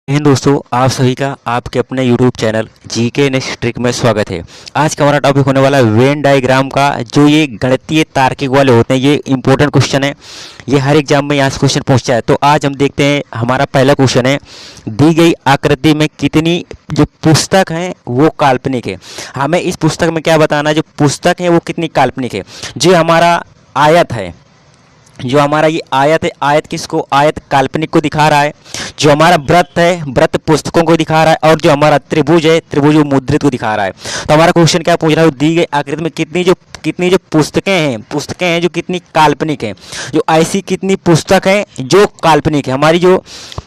हिंद दोस्तों, आप सभी का आपके अपने YouTube channel GK next trick में स्वागत है। आज का हमारा टॉपिक होने वाला है वेन डायग्राम का। जो ये गणितीय तार्किक वाले होते हैं, ये इंपॉर्टेंट क्वेश्चन है। ये हर एग्जाम में यहाँ से क्वेश्चन पूछता है। तो आज हम देखते हैं, हमारा पहला क्वेश्चन है, दी गई आकृति में कितनी जो पुस्तक है वो काल्पनिक है। हमें इस पुस्तक में क्या बताना है, जो पुस्तक है वो कितनी काल्पनिक है। जो हमारा आयत है, जो हमारा ये आयत है, आयत किसको, आयत काल्पनिक को दिखा रहा है। जो हमारा वृत्त है, वृत्त पुस्तकों को दिखा रहा है। और जो हमारा त्रिभुज है, त्रिभुज वो मुद्रित को दिखा रहा है। तो हमारा क्वेश्चन क्या पूछ रहा है, दी गई आकृति में कितनी जो पुस्तकें हैं जो कितनी काल्पनिक हैं। जो ऐसी कितनी पुस्तक हैं जो काल्पनिक है। हमारी जो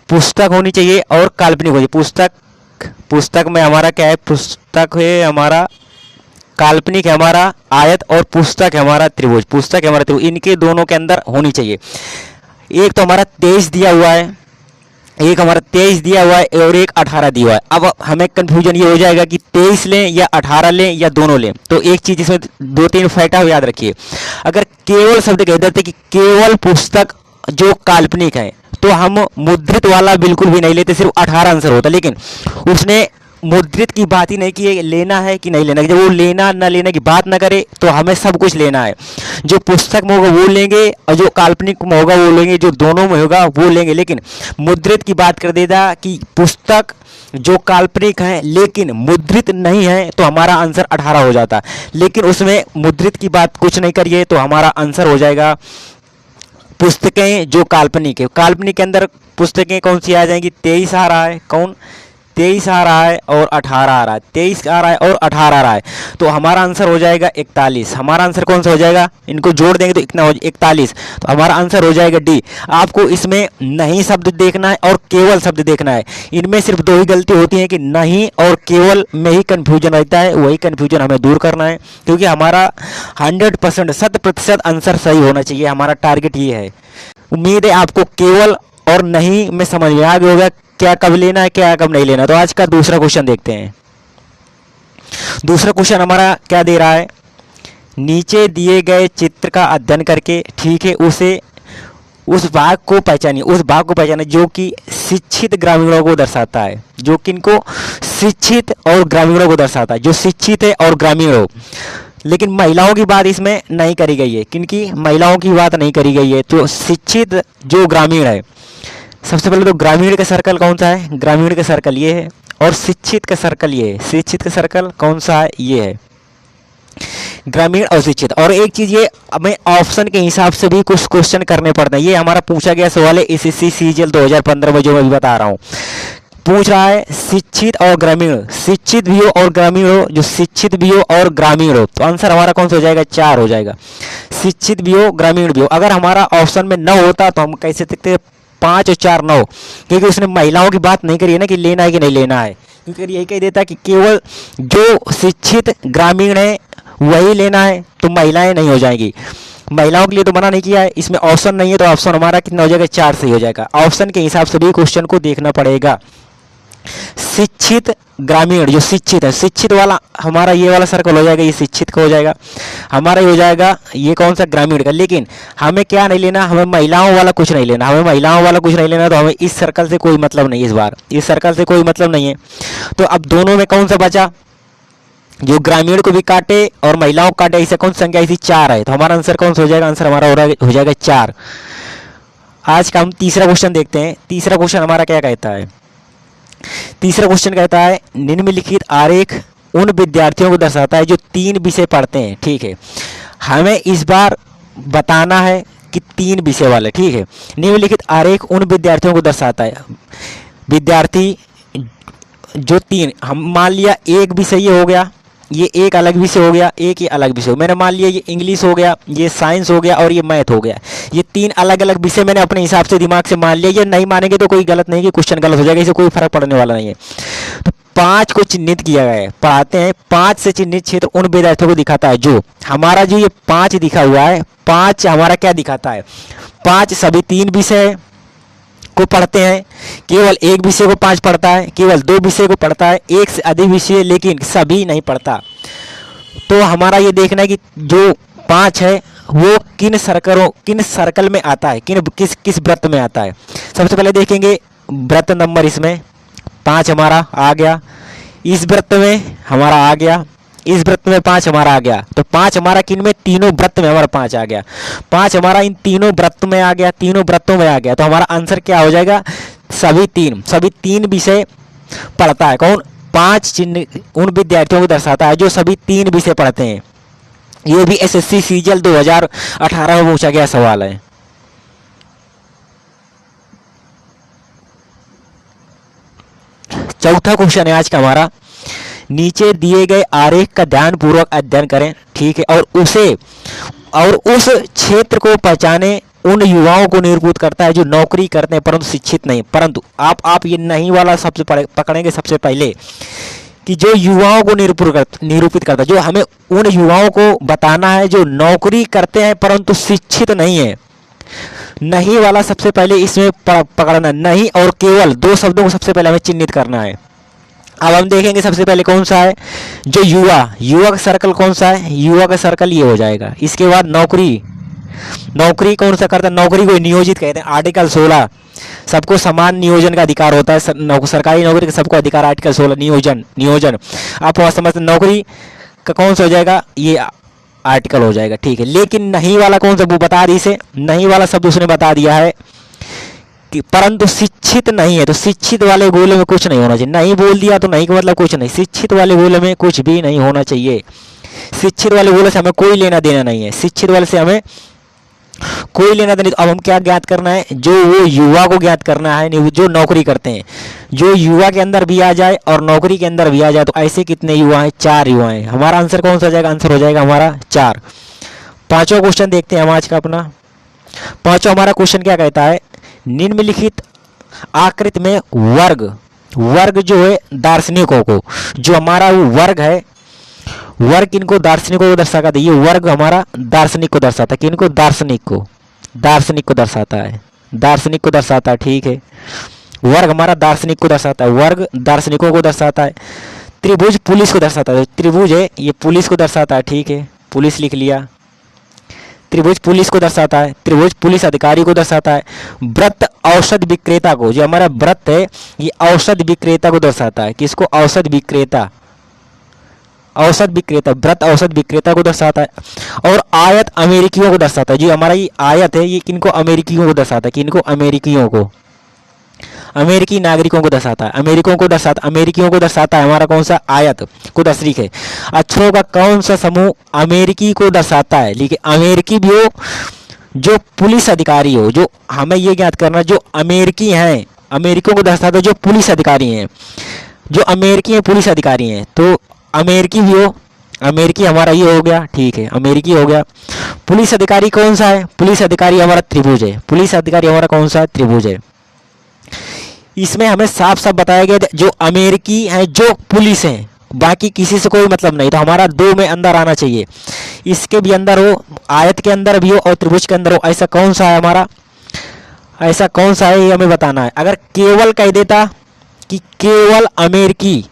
पुस्तक होनी चाहिए और काल्पनिक होनी चाहिए। पुस्तक में हमारा क्या है, पुस्तक है हमारा काल्पनिक है, हमारा आयत, और पुस्तक है हमारा त्रिभुज। पुस्तक है हमारा त्रिभुज, इनके दोनों के अंदर होनी चाहिए। एक तो हमारा 23 दिया हुआ है, एक हमारा 23 दिया हुआ है और एक 18 दिया हुआ है। अब हमें कंफ्यूजन ये हो जाएगा कि 23 लें या 18 लें या दोनों लें। तो एक चीज इसमें 2-3 फैक्ट याद रखिए। अगर केवल शब्द कह देते कि केवल पुस्तक जो काल्पनिक है, तो हम मुद्रित वाला बिल्कुल भी नहीं लेते, सिर्फ 18 आंसर होता। लेकिन उसने मुद्रित की बात ही नहीं की, लेना है कि नहीं लेना। जब वो लेना न लेने की बात ना करे तो हमें सब कुछ लेना है। जो पुस्तक में होगा वो लेंगे और जो काल्पनिक में होगा वो लेंगे, जो दोनों में होगा वो लेंगे। लेकिन मुद्रित की बात कर देता कि पुस्तक जो काल्पनिक है लेकिन मुद्रित नहीं है, तो हमारा आंसर 18 हो जाता। लेकिन उसमें मुद्रित की बात कुछ नहीं करिए, तो हमारा आंसर हो जाएगा पुस्तकें जो काल्पनिक है। काल्पनिक के अंदर पुस्तकें कौन सी आ जाएंगी, 23 आ रहा है, कौन 23 आ रहा है और 18 आ रहा है, 23 आ रहा है और 18 आ रहा है। तो हमारा आंसर हो जाएगा 41। हमारा आंसर कौन सा हो जाएगा, इनको जोड़ देंगे तो इतना हो 41। तो हमारा आंसर हो जाएगा डी। आपको इसमें नहीं शब्द देखना है और केवल शब्द देखना है। इनमें सिर्फ दो ही गलती होती है कि नहीं और केवल में ही कन्फ्यूजन रहता है। वही कन्फ्यूजन हमें दूर करना है, क्योंकि हमारा 100% 100% आंसर सही होना चाहिए। हमारा टारगेट ये है। उम्मीद है आपको केवल और नहीं में समझ में आ गया होगा क्या कब लेना है, क्या कब नहीं लेना। तो आज का दूसरा क्वेश्चन देखते हैं। दूसरा क्वेश्चन हमारा क्या दे रहा है, नीचे दिए गए चित्र का अध्ययन करके, ठीक है, उस भाग को पहचानिए, जो कि शिक्षित ग्रामीणों को दर्शाता है। जो कि इनको शिक्षित और ग्रामीणों को दर्शाता है, जो शिक्षित है और ग्रामीण हो। लेकिन महिलाओं की बात इसमें नहीं करी गई है, क्योंकि महिलाओं की बात नहीं करी गई है। तो शिक्षित जो ग्रामीण है, सबसे पहले तो ग्रामीण का सर्कल कौन सा है, ग्रामीण का सर्कल ये है, और शिक्षित का सर्कल ये है। शिक्षित का सर्कल कौन सा है, ये है, ग्रामीण और शिक्षित। और एक चीज ये, हमें ऑप्शन के हिसाब से भी कुछ क्वेश्चन करने पड़ते हैं। ये हमारा पूछा गया सवाल है एसएससी सीजीएल 2015 में, जो मैं भी बता रहा हूँ। पूछ रहा है शिक्षित और ग्रामीण, शिक्षित भी हो और ग्रामीण हो, जो शिक्षित भी हो और ग्रामीण हो। तो आंसर हमारा कौन सा हो जाएगा, 4 हो जाएगा। शिक्षित भी हो ग्रामीण भी हो। अगर हमारा ऑप्शन में 9 होता तो हम कैसे सकते 5 और 4 9, क्योंकि उसने महिलाओं की बात नहीं करी है ना कि लेना है कि नहीं लेना है। क्योंकि यही कह देता कि केवल जो शिक्षित ग्रामीण है वही लेना है, तो महिलाएं नहीं हो जाएंगी। महिलाओं के लिए तो मना नहीं किया है। इसमें ऑप्शन नहीं है, तो ऑप्शन हमारा कितना हो जाएगा, 4 सही हो जाएगा। ऑप्शन के हिसाब से भी क्वेश्चन को देखना पड़ेगा। शिक्षित ग्रामीण, जो शिक्षित है, शिक्षित वाला हमारा ये वाला सर्कल हो जाएगा, ये शिक्षित का हो जाएगा। हमारा ये हो जाएगा ये कौन सा, ग्रामीण का। लेकिन हमें क्या नहीं लेना, हमें महिलाओं वाला कुछ नहीं लेना, तो हमें इस सर्कल से कोई मतलब नहीं है। इस बार इस सर्कल से कोई मतलब नहीं है। तो अब दोनों में कौन सा बचा, जो ग्रामीण को भी काटे और महिलाओं को काटे, ऐसे कौन सी संख्या, ऐसी 4 है। तो हमारा आंसर कौन सा हो जाएगा, आंसर हमारा हो जाएगा 4। आज का हम तीसरा क्वेश्चन देखते हैं। तीसरा क्वेश्चन हमारा क्या कहता है, तीसरा क्वेश्चन कहता है, निम्नलिखित आरेख उन विद्यार्थियों को दर्शाता है जो 3 विषय पढ़ते हैं, ठीक है। हमें इस बार बताना है कि 3 विषय वाले, ठीक है। निम्नलिखित आरेख उन विद्यार्थियों को दर्शाता है, विद्यार्थी जो 3, हम मान लिया एक विषय ये हो गया, ये एक अलग विषय हो गया, एक ये अलग विषय। मैंने मान लिया ये इंग्लिश हो गया, ये साइंस हो गया और ये मैथ हो गया। ये 3 अलग अलग विषय मैंने अपने हिसाब से दिमाग से मान लिया। ये नहीं मानेंगे तो कोई गलत नहीं कि क्वेश्चन गलत हो जाएगा, इससे कोई फर्क पड़ने वाला नहीं है। तो 5 को चिन्हित किया गया है, पढ़ाते हैं। 5 से चिन्हित क्षेत्र उन विद्यार्थियों को दिखाता है जो हमारा, जो ये 5 दिखा हुआ है, 5 हमारा क्या दिखाता है, 5 सभी 3 विषय को पढ़ते हैं। केवल एक विषय को 5 पढ़ता है, केवल 2 विषय को पढ़ता है, एक से अधिक विषय लेकिन सभी नहीं पढ़ता। तो हमारा ये देखना है कि जो 5 है वो किन सर्कल में आता है, किस वृत्त में आता है। सबसे पहले देखेंगे वृत्त नंबर, इसमें 5 हमारा आ गया, इस वृत्त में हमारा आ गया, इस वृत्त में 5 हमारा आ गया। तो 5 हमारा किन में, तीनों वृत्त में हमारा 5 आ गया। 5 हमारा इन तीनों वृत्त में आ गया, तीनों वृत्तों में आ गया। तो हमारा आंसर क्या हो जाएगा, सभी तीन विषय पढ़ता है। कौन, 5 चिन्ह उन विद्यार्थियों को दर्शाता है जो सभी 3 विषय पढ़ते हैं। ये भी एसएससी सीजीएल 2018 में पूछा गया सवाल है। चौथा क्वेश्चन है आज का हमारा, नीचे दिए गए आरेख का ध्यानपूर्वक अध्ययन करें, ठीक है, और उस क्षेत्र को पहचाने उन युवाओं को निरूपित करता है जो नौकरी करते हैं परंतु शिक्षित नहीं। परंतु आप ये नहीं वाला सबसे पकड़ेंगे सबसे पहले, कि जो युवाओं को निरूपित करता है, जो हमें उन युवाओं को बताना है जो नौकरी करते हैं परंतु शिक्षित नहीं है। नहीं वाला सबसे पहले इसमें पकड़ना, नहीं और केवल 2 शब्दों को सबसे पहले हमें चिन्हित करना है। अब हम देखेंगे सबसे पहले कौन सा है, जो युवा का सर्कल कौन सा है, युवा का सर्कल ये हो जाएगा। इसके बाद नौकरी कौन सा करता है, नौकरी को नियोजित कहते हैं। आर्टिकल 16, सबको समान नियोजन का अधिकार होता है, सरकारी नौकरी का सबको अधिकार। आर्टिकल 16 नियोजन आप समझते, नौकरी का कौन सा हो जाएगा, ये आर्टिकल हो जाएगा, ठीक है। लेकिन नहीं वाला कौन सा, वो बता दी इसे, नहीं वाला शब्द उसने बता दिया है कि परंतु शिक्षित नहीं है। तो शिक्षित वाले गोले में कुछ नहीं होना चाहिए, नहीं बोल दिया तो नहीं का मतलब कुछ नहीं, शिक्षित वाले गोले में कुछ भी नहीं होना चाहिए। शिक्षित वाले गोले से हमें कोई लेना देना नहीं है, शिक्षित वाले से हमें कोई लेना देना। तो अब हम क्या ज्ञात करना है, जो वो युवा को ज्ञात करना है, जो नौकरी करते हैं, जो युवा के अंदर भी आ जाए और नौकरी के अंदर भी आ जाए। तो ऐसे कितने युवा हैं, 4 युवा हैं। हमारा आंसर कौन सा हो जाएगा, आंसर हो जाएगा हमारा 4। 5वां क्वेश्चन देखते हैं हम आज का अपना। 5वां हमारा क्वेश्चन क्या कहता है, निम्नलिखित आकृति में वर्ग जो है दार्शनिकों को, जो हमारा वो वर्ग है, वर्ग किनको, दार्शनिकों को दर्शाता है। ये वर्ग हमारा दार्शनिक को दर्शाता है, किनको, दार्शनिक को दर्शाता है, दार्शनिक को दर्शाता है, ठीक है। वर्ग हमारा दार्शनिक को दर्शाता है, वर्ग दार्शनिकों को दर्शाता है। त्रिभुज पुलिस को दर्शाता है, त्रिभुज है ये पुलिस को दर्शाता है, ठीक है, पुलिस लिख लिया। त्रिभुज पुलिस को दर्शाता है, त्रिभुज पुलिस अधिकारी को दर्शाता है। वृत्त औषध विक्रेता को, जो हमारा वृत्त है ये औषध विक्रेता को दर्शाता है, किसको, औषध विक्रेता, वृत्त औषध विक्रेता को दर्शाता है। और आयत अमेरिकियों को दर्शाता है, जो हमारा ये आयत है ये किनको, अमेरिकियों को दर्शाता है, किनको, अमेरिकियों को, अमेरिकी नागरिकों को दर्शाता है, अमेरिकियों को दर्शाता है हमारा कौन सा, आयत को दर्शक है। अक्षरों का कौन सा समूह अमेरिकी को दर्शाता है, लिखिए अमेरिकी भी हो, जो पुलिस अधिकारी हो, जो हमें ये ज्ञात करना, जो अमेरिकी हैं, अमेरिकियों को दर्शाता है, जो पुलिस अधिकारी हैं, जो अमेरिकी हैं पुलिस अधिकारी हैं। तो अमेरिकी भी हो, अमेरिकी हमारा ये हो गया, ठीक है, अमेरिकी हो गया। पुलिस अधिकारी कौन सा है, पुलिस अधिकारी हमारा त्रिभुज है, पुलिस अधिकारी हमारा कौन सा है, त्रिभुज है। इसमें हमें साफ साफ बताया गया जो अमेरिकी हैं, जो पुलिस हैं, बाकी किसी से कोई मतलब नहीं। तो हमारा 2 में अंदर आना चाहिए, इसके भी अंदर हो, आयत के अंदर भी हो और त्रिभुज के अंदर हो। ऐसा कौन सा है हमारा, ऐसा कौन सा है ये हमें बताना है। अगर केवल कह देता कि केवल अमेरिकी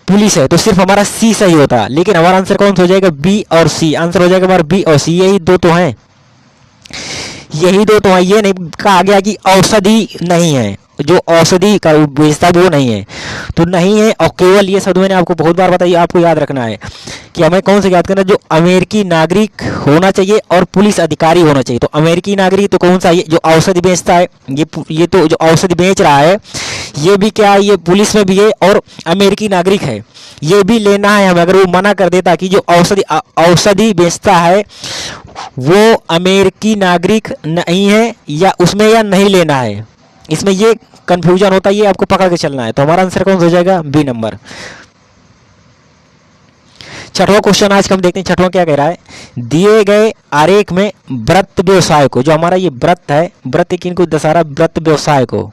पुलिस है तो सिर्फ हमारा सी सही होता, लेकिन हमारा आंसर कौन सा हो जाएगा, बी और सी। आंसर हो जाएगा हमारा बी और सी, यही 2 तो हैं, यही 2 तो हैं। ये नहीं कहा गया कि औषधि नहीं है, जो औषधि का बेचता वो नहीं है, तो नहीं है। और केवल ये शब्द मैंने आपको बहुत बार बताया, आपको याद रखना है कि हमें कौन सा याद करना है, जो अमेरिकी नागरिक होना चाहिए और पुलिस अधिकारी होना चाहिए। तो अमेरिकी नागरिक तो कौन सा, ये जो औषधि बेचता है, ये तो जो औषधि बेच रहा है ये भी क्या है, ये पुलिस में भी है और अमेरिकी नागरिक है, ये भी लेना है हमें। अगर वो मना कर देता कि जो औषधि बेचता है वो अमेरिकी नागरिक नहीं है या उसमें या नहीं लेना है, इसमें ये कंफ्यूजन होता है, ये आपको पकड़ के चलना है। तो हमारा आंसर कौन सा हो जाएगा, बी नंबर। 6वां क्वेश्चन आज हम देखते हैं। 6वां क्या कह रहा है, दिए गए आरेख में वृत्त व्यवसाय को, जो हमारा ये वृत्त है, वृत्त किनको दर्शा रहा है, वृत्त व्यवसाय को,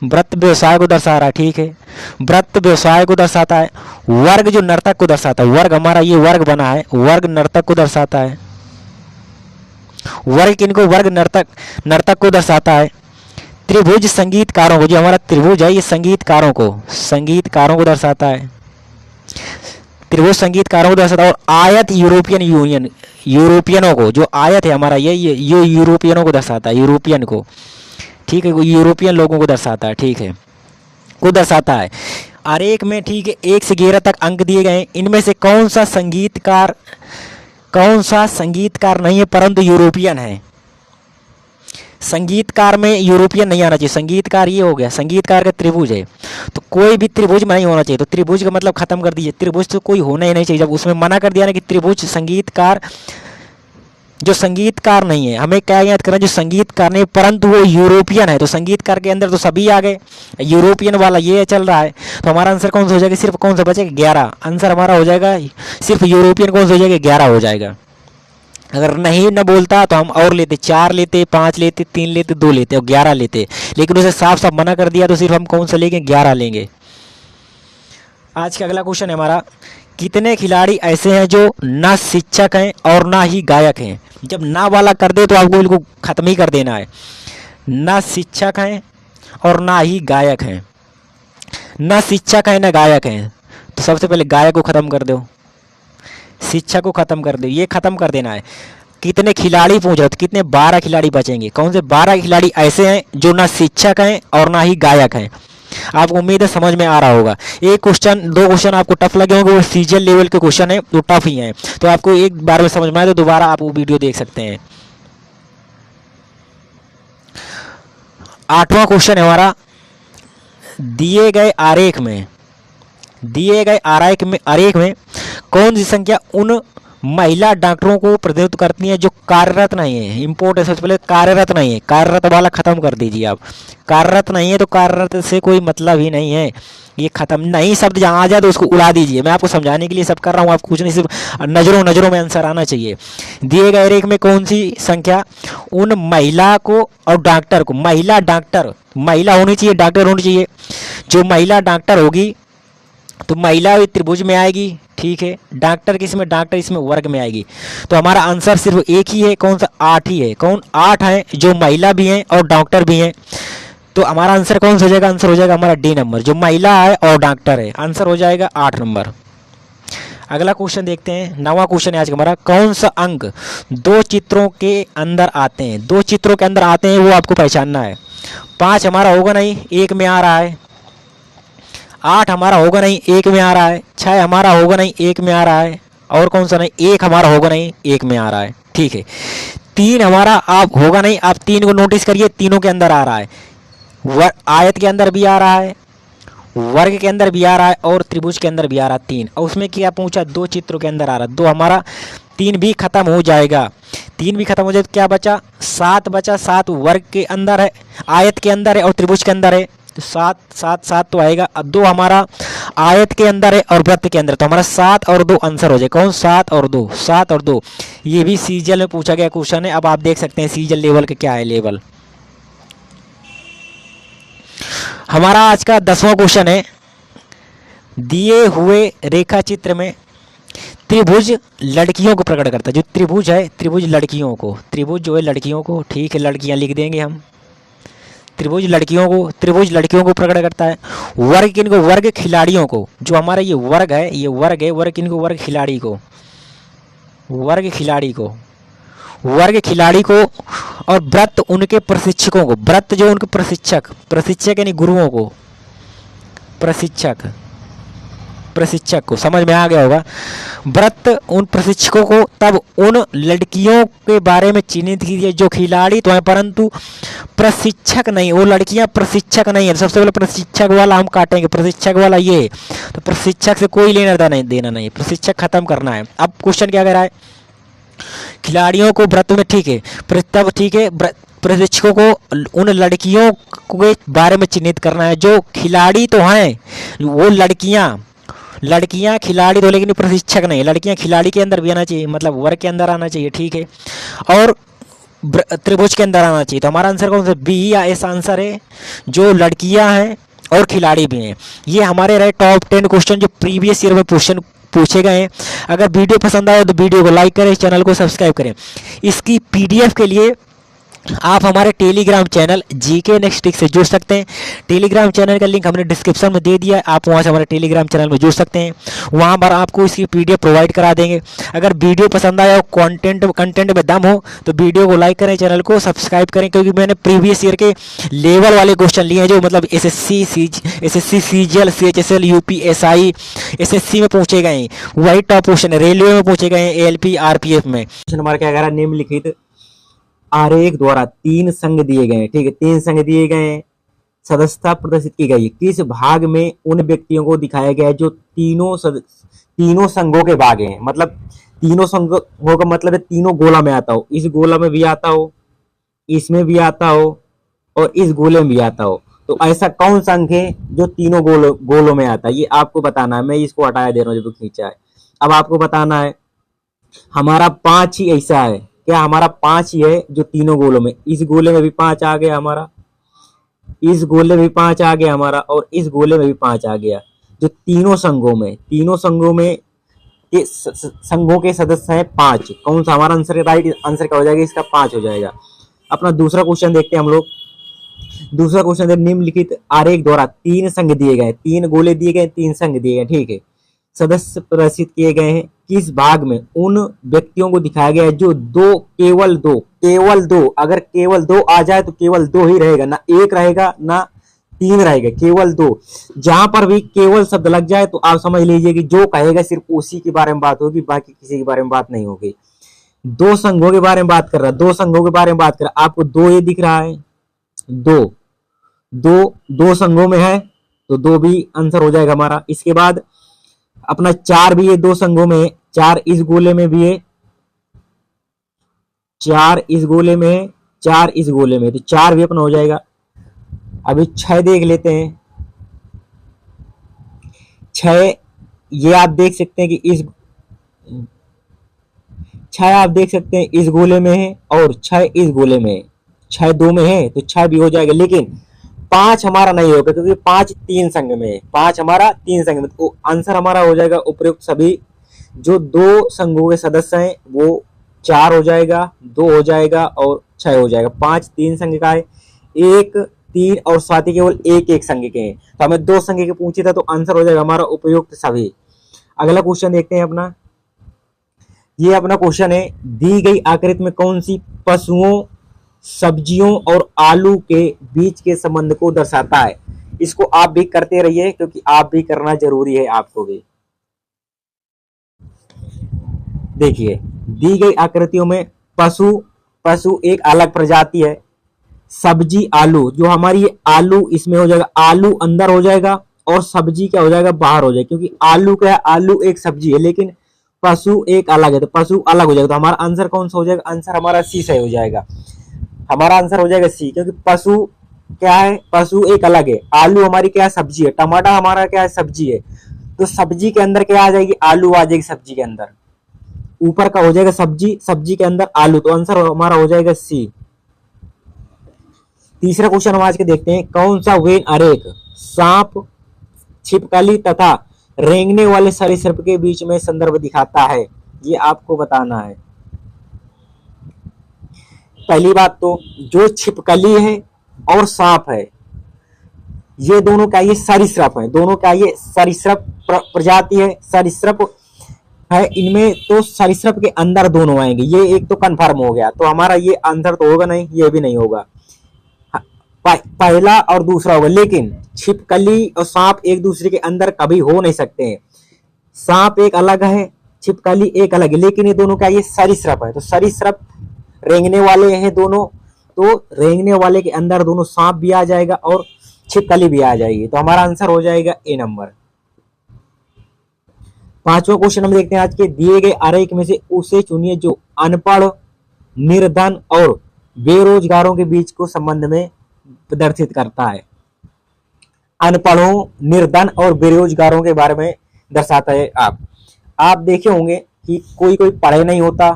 वृत्त व्यवसाय को दर्शा रहा है, ठीक है, वृत्त व्यवसाय को दर्शाता है। वर्ग जो नर्तक को दर्शाता है, वर्ग हमारा ये वर्ग बना है, वर्ग नर्तक को दर्शाता है। वर्ग किनको, वर्ग नर्तक को दर्शाता है। त्रिभुज संगीतकारों को, जो हमारा त्रिभुज है ये संगीतकारों को दर्शाता है, त्रिभुज संगीतकारों को दर्शाता है। और आयत यूरोपियनों को, जो आयत है हमारा ये यूरोपियनों को दर्शाता है, यूरोपियन को, ठीक है, यूरोपियन लोगों को दर्शाता है, ठीक है। को दर्शाता है। आरेख में ठीक है 1 से 11 तक अंक दिए गए हैं। इनमें से कौन सा संगीतकार नहीं है परंतु यूरोपियन है? संगीतकार में यूरोपियन नहीं आना चाहिए। संगीतकार ये हो गया, संगीतकार का त्रिभुज है, तो कोई भी त्रिभुज में नहीं होना चाहिए। तो त्रिभुज का मतलब खत्म कर दीजिए, त्रिभुज तो कोई होना ही नहीं चाहिए। जब उसमें मना कर दिया ना कि त्रिभुज संगीतकार, जो संगीतकार नहीं है, हमें क्या याद करना, जो संगीतकार नहीं परंतु वो यूरोपियन है। तो संगीतकार के अंदर तो सभी आ गए, यूरोपियन वाला ये चल रहा है। तो हमारा आंसर कौन सा हो जाएगा? सिर्फ कौन सा बचेगा? 11। आंसर हमारा हो जाएगा सिर्फ यूरोपियन कौन सा हो जाएगा? 11 हो जाएगा। अगर नहीं न बोलता तो हम और लेते, 4 लेते, 5 लेते, 3 लेते, 2 लेते और 11 लेते, लेकिन उसे साफ साफ मना कर दिया तो सिर्फ हम कौन सा लेंगे? 11 लेंगे। आज का अगला क्वेश्चन है हमारा, कितने खिलाड़ी ऐसे हैं जो ना शिक्षक हैं और ना ही गायक हैं? जब ना वाला कर दे तो आपको बिल्कुल खत्म ही कर देना है। ना शिक्षक हैं और ना ही गायक हैं, ना शिक्षक हैं ना गायक हैं, तो सबसे पहले गायक को खत्म कर दो, शिक्षा को खत्म कर दो, ये खत्म कर देना है। कितने खिलाड़ी पूछ रहे, तो कितने? 12 खिलाड़ी बचेंगे। कौन से 12 खिलाड़ी ऐसे हैं जो ना शिक्षक हैं और ना ही गायक हैं? आपको उम्मीद है समझ में आ रहा होगा। एक क्वेश्चन, 2 क्वेश्चन आपको टफ लगे होंगे, वो सीजन लेवल के क्वेश्चन है, वो टफ ही हैं। तो आपको एक बार में समझ में आए तो दोबारा आप वो वीडियो देख सकते हैं। 8वां क्वेश्चन है हमारा, दिए गए आरेख में कौन सी संख्या उन महिला डॉक्टरों को प्रतिनिधित्व करती है जो कार्यरत नहीं है? इंपॉर्टेंट, सबसे पहले कार्यरत नहीं है, कार्यरत वाला खत्म कर दीजिए आप। कार्यरत नहीं है तो कार्यरत से कोई मतलब ही नहीं है, ये खत्म। नहीं शब्द जहाँ आ जाए तो उसको उड़ा दीजिए। मैं आपको समझाने के लिए सब कर रहा हूँ, आप कुछ नहीं, सिर्फ नज़रों में आंसर आना चाहिए। दिए गए आरेख में कौन सी संख्या उन महिला को और डॉक्टर को, महिला डॉक्टर, महिला होनी चाहिए, डॉक्टर होनी चाहिए। जो महिला डॉक्टर होगी तो महिला त्रिभुज में आएगी, ठीक है। डॉक्टर किस में? डॉक्टर इसमें वर्ग में आएगी। तो हमारा आंसर सिर्फ एक ही है, कौन सा? 8 ही है। कौन? 8 है जो महिला भी हैं और डॉक्टर भी हैं। तो हमारा आंसर कौन सा हो जाएगा? आंसर हो जाएगा हमारा डी नंबर, जो महिला है और डॉक्टर है। आंसर हो जाएगा 8 नंबर। अगला क्वेश्चन देखते हैं, 9वां क्वेश्चन है आज का हमारा, कौन सा अंक 2 चित्रों के अंदर आते हैं? 2 चित्रों के अंदर आते हैं वो आपको पहचानना है। 5 हमारा होगा नहीं, 1 में आ रहा है। 8 हमारा होगा नहीं, 1 में आ रहा है। 6 हमारा होगा नहीं, 1 में आ रहा है। और कौन सा नहीं? 1 हमारा होगा नहीं, 1 में आ रहा है, ठीक है। 3 हमारा आप होगा नहीं, आप 3 को नोटिस करिए, तीनों के अंदर आ रहा है। आयत के अंदर भी आ रहा है, वर्ग के अंदर भी आ रहा है और त्रिभुज के अंदर भी आ रहा है 3। और उसमें क्या पूछा? 2 चित्रों के अंदर आ रहा है। 2 हमारा 3 भी खत्म हो जाएगा, 3 भी खत्म हो जाए तो क्या बचा? 7 बचा। 7 वर्ग के अंदर है, आयत के अंदर है और त्रिभुज के अंदर है, तो 7 7 7 तो आएगा। अब 2 हमारा आयत के अंदर है और वृत्त के अंदर, तो हमारा 7 और 2 आंसर हो जाए। कौन? 7 और 2, 7 और 2। ये भी सीजल में पूछा गया क्वेश्चन है। अब आप देख सकते हैं सीजल लेवल का क्या है लेवल। हमारा आज का 10वां क्वेश्चन है, दिए हुए रेखा चित्र में त्रिभुज लड़कियों को प्रकट करता है। जो त्रिभुज है, त्रिभुज लड़कियों को, त्रिभुज जो है लड़कियों को, ठीक है, लड़कियां लिख देंगे हम। त्रिभुज लड़कियों को प्रकट करता है। वर्ग किनको? वर्ग खिलाड़ियों को। जो हमारा ये वर्ग है, ये वर्ग है, वर्ग किनको? वर्ग खिलाड़ी को, वर्ग खिलाड़ी को, वर्ग खिलाड़ी को। और व्रत उनके प्रशिक्षकों को, व्रत जो उनके प्रशिक्षक, प्रशिक्षक यानी गुरुओं को, प्रशिक्षक को, समझ में आ गया होगा। व्रत उन प्रशिक्षकों को, तब उन लड़कियों के बारे में चिन्हित कीजिए जो खिलाड़ी तो है परंतु प्रशिक्षक नहीं। वो लड़कियां प्रशिक्षक नहीं है। सबसे पहले प्रशिक्षक वाला हम काटेंगे, प्रशिक्षक वाला ये, तो प्रशिक्षक से कोई लेना देना नहीं, प्रशिक्षक खत्म करना है। अब क्वेश्चन क्या कह रहा है? खिलाड़ियों को व्रत में, ठीक है, तब ठीक है, प्रशिक्षकों को उन लड़कियों के बारे में चिन्हित करना है जो खिलाड़ी तो हैं। वो लड़कियां खिलाड़ी तो, लेकिन प्रशिक्षक नहीं। लड़कियां खिलाड़ी के अंदर भी आना चाहिए, मतलब वर्ग के अंदर आना चाहिए, ठीक है, और त्रिभुज के अंदर आना चाहिए। तो हमारा आंसर कौन सा? बी या एस आंसर है, जो लड़कियां हैं और खिलाड़ी भी हैं। ये हमारे रहे टॉप 10 क्वेश्चन जो प्रीवियस ईयर में क्वेश्चन पूछे गए हैं। अगर वीडियो पसंद आए तो वीडियो को लाइक करें, चैनल को सब्सक्राइब करें। इसकी PDF के लिए आप हमारे Telegram channel GK next trick से जुड़ सकते हैं। टेलीग्राम चैनल का लिंक हमने डिस्क्रिप्शन में दे दिया है, आप वहां से हमारे टेलीग्राम चैनल में जुड़ सकते हैं। वहां पर आपको इसकी पीडीएफ प्रोवाइड करा देंगे। अगर वीडियो पसंद आया हो, कंटेंट में दम हो, तो वीडियो को लाइक करें, चैनल को सब्सक्राइब करें, क्योंकि मैंने प्रीवियस ईयर के लेवल वाले क्वेश्चन लिए हैं, जो मतलब SSC CGL CHSL UPSI SSC में पूछे गए हैं, वही टॉप क्वेश्चन है। रेलवे में पूछे गए हैं, एएलपी आरपीएफ में। क्वेश्चन नंबर क्या कह रहा है, निम्नलिखित आरेख द्वारा 3 संघ दिए गए हैं, ठीक है, 3 संघ दिए गए हैं, सदस्यता प्रदर्शित की गई है। किस भाग में उन व्यक्तियों को दिखाया गया है जो तीनों संघों के भाग हैं, मतलब तीनों संघों का मतलब है तीनों गोला में आता हो, इस गोला में भी आता हो, इसमें भी आता हो और इस गोले में भी आता हो। तो ऐसा कौन संघ है जो तीनों गोलों में आता है, ये आपको बताना है। मैं इसको हटाया दे रहा हूँ जो खींचा है। अब आपको बताना है हमारा 5 ही ऐसा है क्या, हमारा 5 ही है जो तीनों गोलों में, इस गोले में भी 5 आ गया हमारा, इस गोले में भी 5 आ गया हमारा, और इस गोले में भी 5 आ गया, जो तीनों संघों में ये संघों के सदस्य हैं 5। कौन सा हमारा आंसर, राइट आंसर क्या हो जाएगा इसका, 5 हो जाएगा। अपना दूसरा क्वेश्चन देखते हैं हम लोग। दूसरा क्वेश्चन है, निम्नलिखित आरेख द्वारा 3 संघ दिए गए, 3 गोले दिए गए, 3 संघ दिए गए, ठीक है, सदस्य प्रदर्शित किए गए हैं। किस भाग में उन व्यक्तियों को दिखाया गया है जो केवल दो, अगर केवल 2 आ जाए तो केवल 2 ही रहेगा, ना 1 रहेगा ना 3 रहेगा, केवल 2। जहां पर भी केवल शब्द लग जाए तो आप समझ लीजिए कि जो कहेगा सिर्फ उसी के बारे में बात होगी, बाकी किसी के बारे में बात नहीं होगी। 2 संघों के बारे में बात कर रहा है, 2 संघों के बारे में बात कर रहा है, आपको 2 ये दिख रहा है, 2 संघों में है तो 2 भी आंसर हो जाएगा हमारा। इसके बाद अपना 4 भी है 2 संघों में, 4 इस गोले में भी है, 4 इस गोले में है, 4 इस गोले में, तो 4 भी अपना हो जाएगा। अभी 6 देख लेते हैं। 6 ये आप देख सकते हैं कि 6 आप देख सकते हैं इस गोले में है और 6 इस गोले में है, 6 2 में है तो 6 भी हो जाएगा। लेकिन 5 हमारा नहीं होगा क्योंकि 5 3 संघ में है, 5 हमारा 3 संघ में, तो आंसर हमारा हो जाएगा उपयुक्त सभी जो 2 संघों के सदस्य हैं वो 4 हो जाएगा, 2 हो जाएगा और 6 हो जाएगा। 5 3 संघ का है, 1 3 और 7 केवल एक संघ के हैं, तो हमें 2 संघ के पूछे था तो आंसर हो जाएगा हमारा उपयुक्त सभी। अगला क्वेश्चन देखते हैं अपना। ये अपना क्वेश्चन है, दी गई आकृति में कौन सी पशुओं, सब्जियों और आलू के बीच के संबंध को दर्शाता है। इसको आप भी करते रहिए क्योंकि आप भी करना जरूरी है आपको भी। देखिए दी गई आकृतियों में पशु एक अलग प्रजाति है, सब्जी आलू, जो हमारी आलू इसमें हो जाएगा, आलू अंदर हो जाएगा और सब्जी क्या हो जाएगा, बाहर हो जाएगा, क्योंकि आलू क्या है, आलू एक सब्जी है लेकिन पशु एक अलग है, तो पशु अलग हो जाएगा। तो हमारा आंसर कौन सा हो जाएगा, आंसर हमारा सी सही हो जाएगा, हमारा आंसर हो जाएगा सी, क्योंकि पशु क्या है, पशु एक अलग है, आलू हमारी क्या है, सब्जी है, टमाटर हमारा क्या है, सब्जी है, तो सब्जी के अंदर क्या आ जाएगी, आलू आ जाएगी सब्जी के अंदर, ऊपर का हो जाएगा सब्जी, सब्जी के अंदर आलू, तो आंसर हमारा हो जाएगा सी। तीसरा क्वेश्चन हम आज के देखते हैं, कौन सा वेन आरेख सांप, छिपकली तथा रेंगने वाले सरीसृप के बीच में संदर्भ दिखाता है, ये आपको बताना है। पहली बात तो जो छिपकली है और सांप है ये दोनों का ये सरीसृप है, दोनों का ये सरीसृप प्रजाति है, सरीसृप है, इनमें तो सरीसृप के अंदर दोनों आएंगे, ये एक तो कंफर्म हो गया, तो हमारा ये आंसर तो होगा नहीं, ये भी नहीं होगा, पहला और दूसरा होगा। लेकिन छिपकली और सांप एक दूसरे के अंदर कभी हो नहीं सकते हैं, सांप एक अलग है, छिपकली एक अलग है, लेकिन ये दोनों का ये सरीसृप है, तो सरीसृप रेंगने वाले हैं दोनों, तो रेंगने वाले के अंदर दोनों सांप भी आ जाएगा और छिपकली भी आ जाएगी, तो हमारा आंसर हो जाएगा ए नंबर। पांचवा क्वेश्चन हम देखते हैं आज के, दिए गए आरेख में से उसे चुनिए जो अनपढ़, निर्धन और बेरोजगारों के बीच को संबंध में प्रदर्शित करता है। अनपढ़ों, निर्धन और बेरोजगारों के बारे में दर्शाता है। आप देखे होंगे कि कोई पढ़े नहीं होता,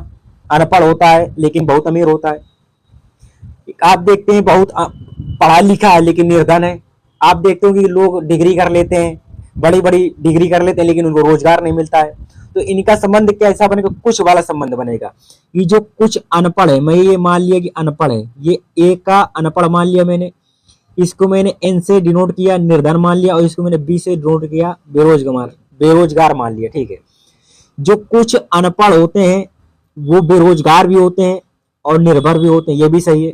अनपढ़ होता है लेकिन बहुत अमीर होता है। आप देखते हैं बहुत पढ़ा लिखा है लेकिन निर्धन है। आप देखते हो कि लोग डिग्री कर लेते हैं, बड़ी बड़ी डिग्री कर लेते हैं लेकिन उनको रोजगार नहीं मिलता है। तो इनका संबंध कैसा बनेगा, कुछ वाला संबंध बनेगा। ये जो कुछ अनपढ़ है, मैं ये मान लिया कि अनपढ़ है, ये ए का अनपढ़ मान लिया मैंने, इसको मैंने एन से डिनोट किया निर्धन मान लिया, और इसको मैंने बी से डिनोट किया बेरोजगार मान लिया। ठीक है, जो कुछ अनपढ़ होते हैं वो बेरोजगार भी होते हैं और निर्भर भी होते हैं, ये भी सही है।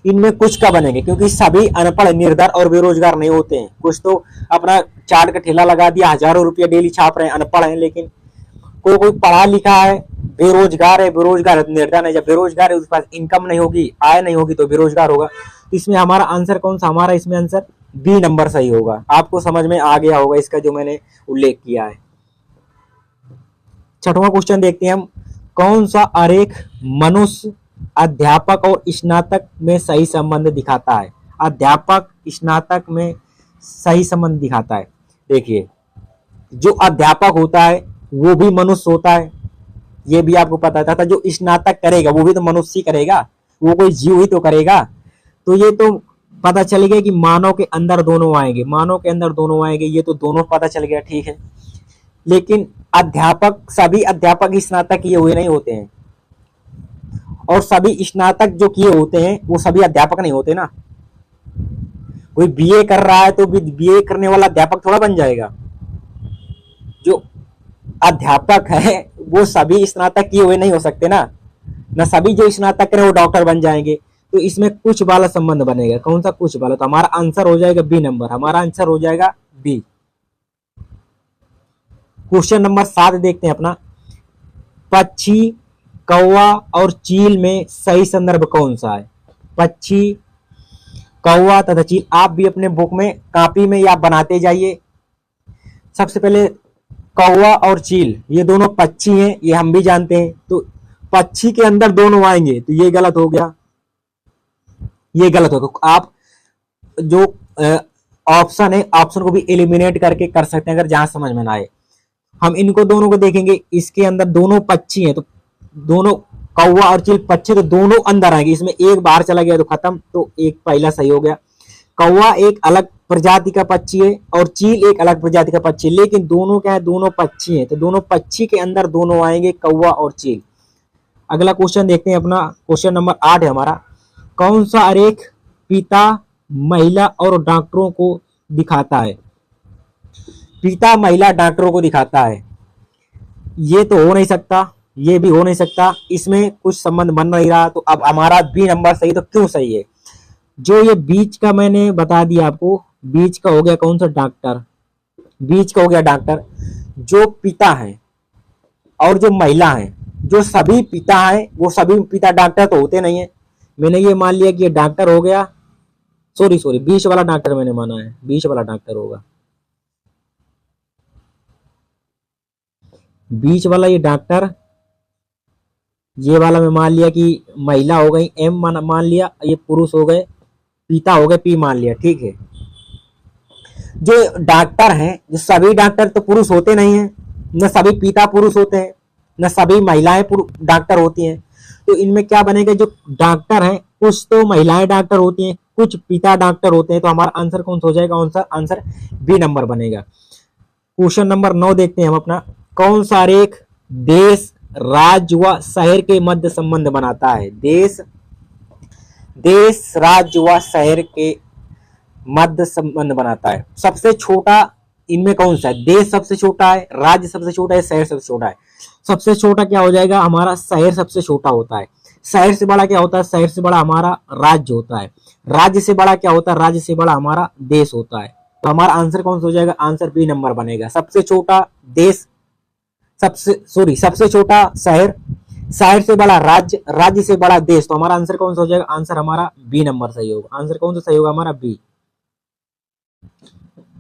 इनमें कुछ का बनेंगे क्योंकि सभी अनपढ़ निर्धन और बेरोजगार नहीं होते हैं। कुछ तो अपना चाट का ठेला लगा दिया, हजारों रुपया डेली छाप रहे हैं, अनपढ़ हैं। लेकिन कोई कोई पढ़ा लिखा है, बेरोजगार है, निर्धन है। जब बेरोजगार है उसके पास इनकम नहीं होगी, आय नहीं होगी, तो बेरोजगार होगा। इसमें हमारा आंसर कौन सा, हमारा इसमें आंसर बी नंबर सही होगा। आपको समझ में आ गया होगा इसका जो मैंने उल्लेख किया है। छठवां क्वेश्चन देखते हैं हम, कौन सा आरेख मनुष्य अध्यापक और स्नातक में सही संबंध दिखाता है। अध्यापक स्नातक में सही संबंध दिखाता है। देखिए, जो अध्यापक होता है वो भी मनुष्य होता है, ये भी आपको पता था। जो स्नातक करेगा वो भी तो मनुष्य ही करेगा, वो कोई जीव ही तो करेगा। तो ये तो पता चल गया कि मानव के अंदर दोनों आएंगे, मानव के अंदर दोनों आएंगे, ये तो दोनों पता चल गया। ठीक है, लेकिन अध्यापक, सभी अध्यापक स्नातक किए हुए नहीं होते हैं, और सभी स्नातक जो किए होते हैं वो सभी अध्यापक नहीं होते ना। कोई बीए कर रहा है तो बीए करने वाला अध्यापक थोड़ा बन जाएगा। जो अध्यापक है वो सभी स्नातक किए हुए नहीं हो सकते ना, ना सभी जो स्नातक करें वो डॉक्टर बन जाएंगे। तो इसमें कुछ वाला संबंध बनेगा। कौन सा कुछ वाला, तो हमारा आंसर हो जाएगा बी नंबर, हमारा आंसर हो जाएगा बी। क्वेश्चन नंबर 7 देखते हैं अपना, पक्षी, कौवा और चील में सही संदर्भ कौन सा है। पक्षी, कौवा तथा चील, आप भी अपने बुक में कॉपी में या बनाते जाइए। सबसे पहले कौवा और चील ये दोनों पक्षी हैं, ये हम भी जानते हैं। तो पक्षी के अंदर दोनों आएंगे तो ये गलत हो गया, ये गलत होगा। आप जो ऑप्शन है, ऑप्शन को भी एलिमिनेट करके कर सकते हैं अगर जहां समझ में ना आए। हम इनको दोनों को देखेंगे, इसके अंदर दोनों पक्षी हैं, तो दोनों कौवा और चील पक्षी, तो दोनों अंदर आएंगे। इसमें एक बाहर चला गया तो खत्म, तो एक पहला सही हो गया। कौवा एक अलग प्रजाति का पक्षी है और चील एक अलग प्रजाति का पक्षी है, लेकिन दोनों क्या है, दोनों पक्षी हैं, तो दोनों पक्षी के अंदर दोनों आएंगे, कौवा और चील। अगला क्वेश्चन देखते हैं अपना, क्वेश्चन नंबर 8 है हमारा, कौन सा आरेख पिता, महिला और डॉक्टरों को दिखाता है। पिता, महिला, डॉक्टरों को दिखाता है, ये तो हो नहीं सकता, ये भी हो नहीं सकता, इसमें कुछ संबंध बन नहीं रहा। तो अब हमारा बी नंबर सही, तो क्यों सही है, जो ये बीच का मैंने बता दिया आपको, बीच का हो गया कौन सा, डॉक्टर, बीच का हो गया डॉक्टर। जो पिता है और जो महिला है, जो सभी पिता है वो सभी पिता डॉक्टर तो होते नहीं है। मैंने ये मान लिया कि ये डॉक्टर हो गया, सॉरी बीच वाला डॉक्टर मैंने माना है, बीच वाला डॉक्टर होगा, बीच वाला ये डॉक्टर, ये वाला मैं मान लिया कि महिला हो गई, एम मान लिया, ये पुरुष हो गए, पिता हो गए, पी मान लिया। ठीक है, जो डॉक्टर हैं, जो सभी डॉक्टर तो पुरुष होते नहीं हैं, न सभी पिता पुरुष होते हैं, न सभी महिलाएं डॉक्टर होती हैं। तो इनमें क्या बनेगा, जो डॉक्टर हैं कुछ तो महिलाएं डॉक्टर होती हैं, कुछ पिता डॉक्टर होते हैं। तो हमारा आंसर कौन सा हो जाएगा, आंसर बी नंबर बनेगा। क्वेश्चन नंबर 9 देखते हैं हम अपना, कौन सा आरेख देश, राज्य व शहर के मध्य संबंध बनाता है। देश, राज्य व शहर के मध्य संबंध बनाता है। सबसे छोटा इनमें कौन सा है, देश सबसे छोटा है, राज्य सबसे छोटा है, शहर सबसे छोटा है। सबसे छोटा क्या हो जाएगा, हमारा शहर सबसे छोटा होता है। शहर से बड़ा क्या होता है, शहर से बड़ा हमारा राज्य होता है। राज्य से बड़ा क्या होता है, राज्य से बड़ा हमारा देश होता है। तो हमारा आंसर कौन सा हो जाएगा, आंसर बी नंबर बनेगा। सबसे छोटा देश, सबसे छोटा शहर, शहर से बड़ा राज्य, राज्य से बड़ा देश। तो हमारा आंसर कौन सा हो जाएगा, आंसर हमारा बी नंबर सही होगा। आंसर कौन सा सही होगा, हमारा बी।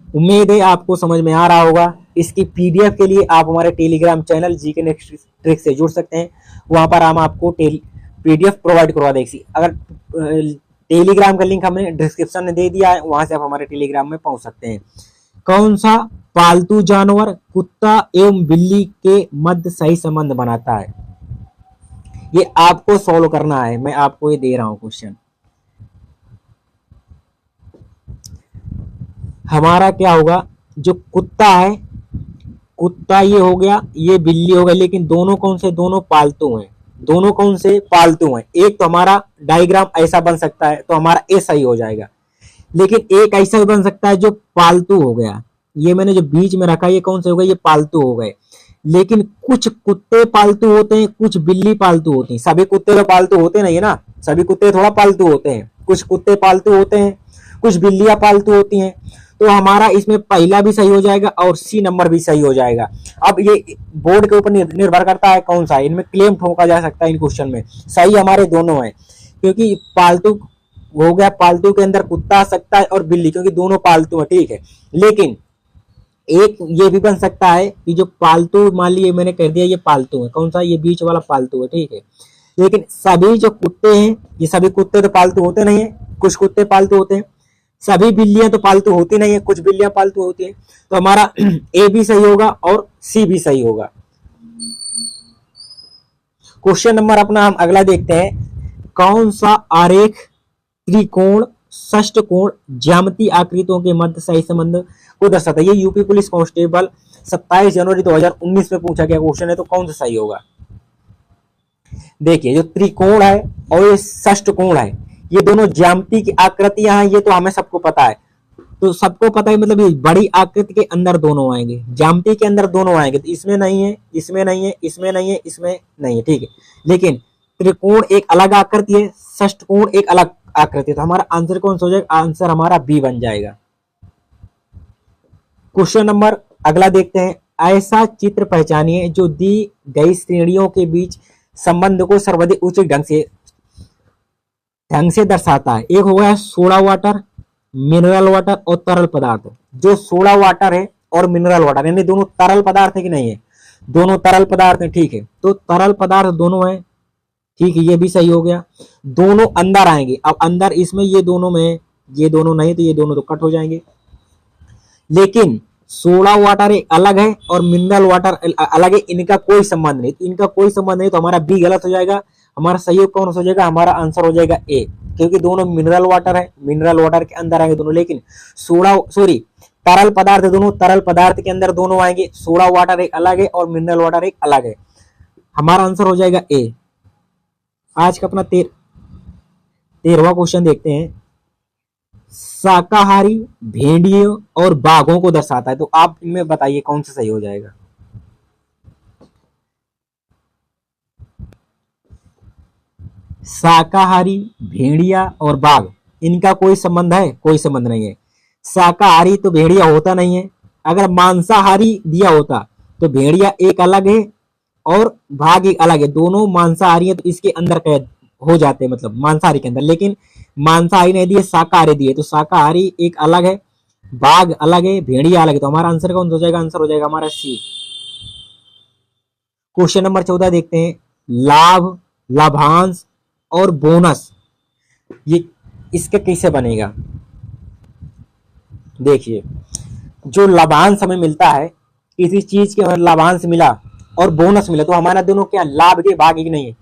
उम्मीद है आपको समझ में आ रहा होगा। इसकी पीडीएफ के लिए आप हमारे Telegram channel GK next trick से जुड़ सकते हैं। वहां पर हम आपको पीडीएफ प्रोवाइड करवा देंगे। अगर टेलीग्राम का लिंक हमने डिस्क्रिप्शन में दे दिया है, वहां से आप हमारे टेलीग्राम में पहुंच सकते हैं। कौन सा पालतू जानवर कुत्ता एवं बिल्ली के मध्य सही संबंध बनाता है, ये आपको सॉल्व करना है। मैं आपको ये दे रहा हूं क्वेश्चन। हमारा क्या होगा, जो कुत्ता है, कुत्ता ये हो गया, ये बिल्ली हो गई, लेकिन दोनों कौन से, दोनों पालतू हैं। दोनों कौन से, पालतू हैं। एक तो हमारा डायग्राम ऐसा बन सकता है तो हमारा ए सही हो जाएगा, लेकिन एक ऐसा भी बन सकता है जो पालतू हो गया। ये मैंने जो बीच में रखा, ये कौन से हो गए, ये पालतू हो गए। लेकिन कुछ कुत्ते पालतू होते हैं, कुछ बिल्ली पालतू होती हैं। सभी कुत्ते तो पालतू होते नहीं है ना, सभी कुत्ते थोड़ा पालतू होते हैं। कुछ कुत्ते पालतू होते हैं, कुछ बिल्लियां पालतू होती हैं। तो हमारा इसमें पहला भी सही हो जाएगा और सी नंबर भी सही हो जाएगा। अब ये बोर्ड के ऊपर निर्भर करता है कौन सा है, इनमें क्लेम ठोका जा सकता है इन क्वेश्चन में। सही हमारे दोनों है, क्योंकि पालतू हो गया, पालतू के अंदर कुत्ता आ सकता है और बिल्ली, क्योंकि दोनों पालतू है, ठीक है। लेकिन एक ये भी बन सकता है कि जो पालतू, मान लीजिए मैंने कह दिया ये पालतू है, कौन सा, ये बीच वाला पालतू है, ठीक है। लेकिन सभी जो कुत्ते हैं, ये सभी कुत्ते तो पालतू होते नहीं है, कुछ कुत्ते पालतू होते हैं। सभी बिल्लियां तो पालतू होती नहीं है, कुछ बिल्लियां पालतू होती हैं। तो हमारा ए भी सही होगा और सी भी सही होगा। क्वेश्चन नंबर अपना हम अगला देखते हैं। कौन सा आरेख त्रिकोण, षष्टकोण, ज्यामितीय आकृतियों के मध्य सही संबंध को दर्शाता है? ये यूपी पुलिस कांस्टेबल 27 जनवरी 2019 में पूछा गया क्वेश्चन है, तो कौन सा सही होगा? देखिए, जो त्रिकोण है और ये षष्टकोण है, ये दोनों ज्यामिति की आकृतियां हैं, ये तो हमें सबको पता है। तो सबको पता है, मतलब ये बड़ी आकृति के अंदर दोनों आएंगे, ज्यामिति के अंदर दोनों आएंगे। तो इसमें नहीं है, इसमें नहीं है, इसमें नहीं है, इसमें नहीं है, ठीक है। लेकिन त्रिकोण एक अलग आकृति है, षष्टकोण एक अलग आकृति है। तो हमारा आंसर कौन सा हो जाएगा? आंसर हमारा बी बन जाएगा। क्वेश्चन नंबर अगला देखते हैं। ऐसा चित्र पहचानिए जो दी गई श्रेणियों के बीच संबंध को सर्वाधिक उचित ढंग से दर्शाता है। एक हो गया सोडा वाटर, मिनरल वाटर और तरल पदार्थ। जो सोडा वाटर है और मिनरल वाटर, यानी दोनों तरल पदार्थ है कि नहीं है? दोनों तरल पदार्थ है, ठीक है। तो तरल पदार्थ दोनों है, ठीक है, ये भी सही हो गया। दोनों अंदर आएंगे। अब अंदर इसमें ये दोनों में, ये दोनों नहीं, तो ये दोनों तो कट हो जाएंगे। लेकिन सोडा वाटर एक अलग है और मिनरल वाटर अलग है, इनका कोई संबंध नहीं। इनका कोई संबंध नहीं, तो हमारा बी गलत हो जाएगा। हमारा सही कौन सा हो जाएगा? हमारा आंसर हो जाएगा ए, क्योंकि दोनों मिनरल वाटर है, मिनरल वाटर के अंदर आएंगे दोनों। लेकिन तरल पदार्थ, दोनों तरल पदार्थ के अंदर दोनों आएंगे। सोडा वाटर एक अलग है और मिनरल वाटर एक अलग है। हमारा आंसर हो जाएगा ए। आज का अपना 13वां क्वेश्चन देखते हैं। शाकाहारी भेड़ियों और बाघों को दर्शाता है, तो आप इनमें बताइए कौन सा सही हो जाएगा? शाकाहारी, भेड़िया और बाघ, इनका कोई संबंध है? कोई संबंध नहीं है। शाकाहारी तो भेड़िया होता नहीं है। अगर मांसाहारी दिया होता तो भेड़िया एक अलग है और बाघ एक अलग है। दोनों मांसाहारी है, तो इसके अंदर कैद हो जाते हैं, मतलब मांसाहारी के अंदर। लेकिन मांसाहारी नहीं दिए, शाकाहारी दिए, तो शाकाहारी एक अलग है, बाघ अलग है, भेड़िया अलग है। तो हमारा आंसर कौन हो जाएगा? आंसर हो जाएगा हमारा सी। क्वेश्चन नंबर 14 देखते हैं। लाभ, लाभांश और बोनस, ये इसका कैसे बनेगा? देखिए, जो लाभांश हमें मिलता है, किसी चीज के हमें लाभांश मिला और बोनस मिला, तो हमारा दोनों क्या लाभ के भाग ही नहीं है?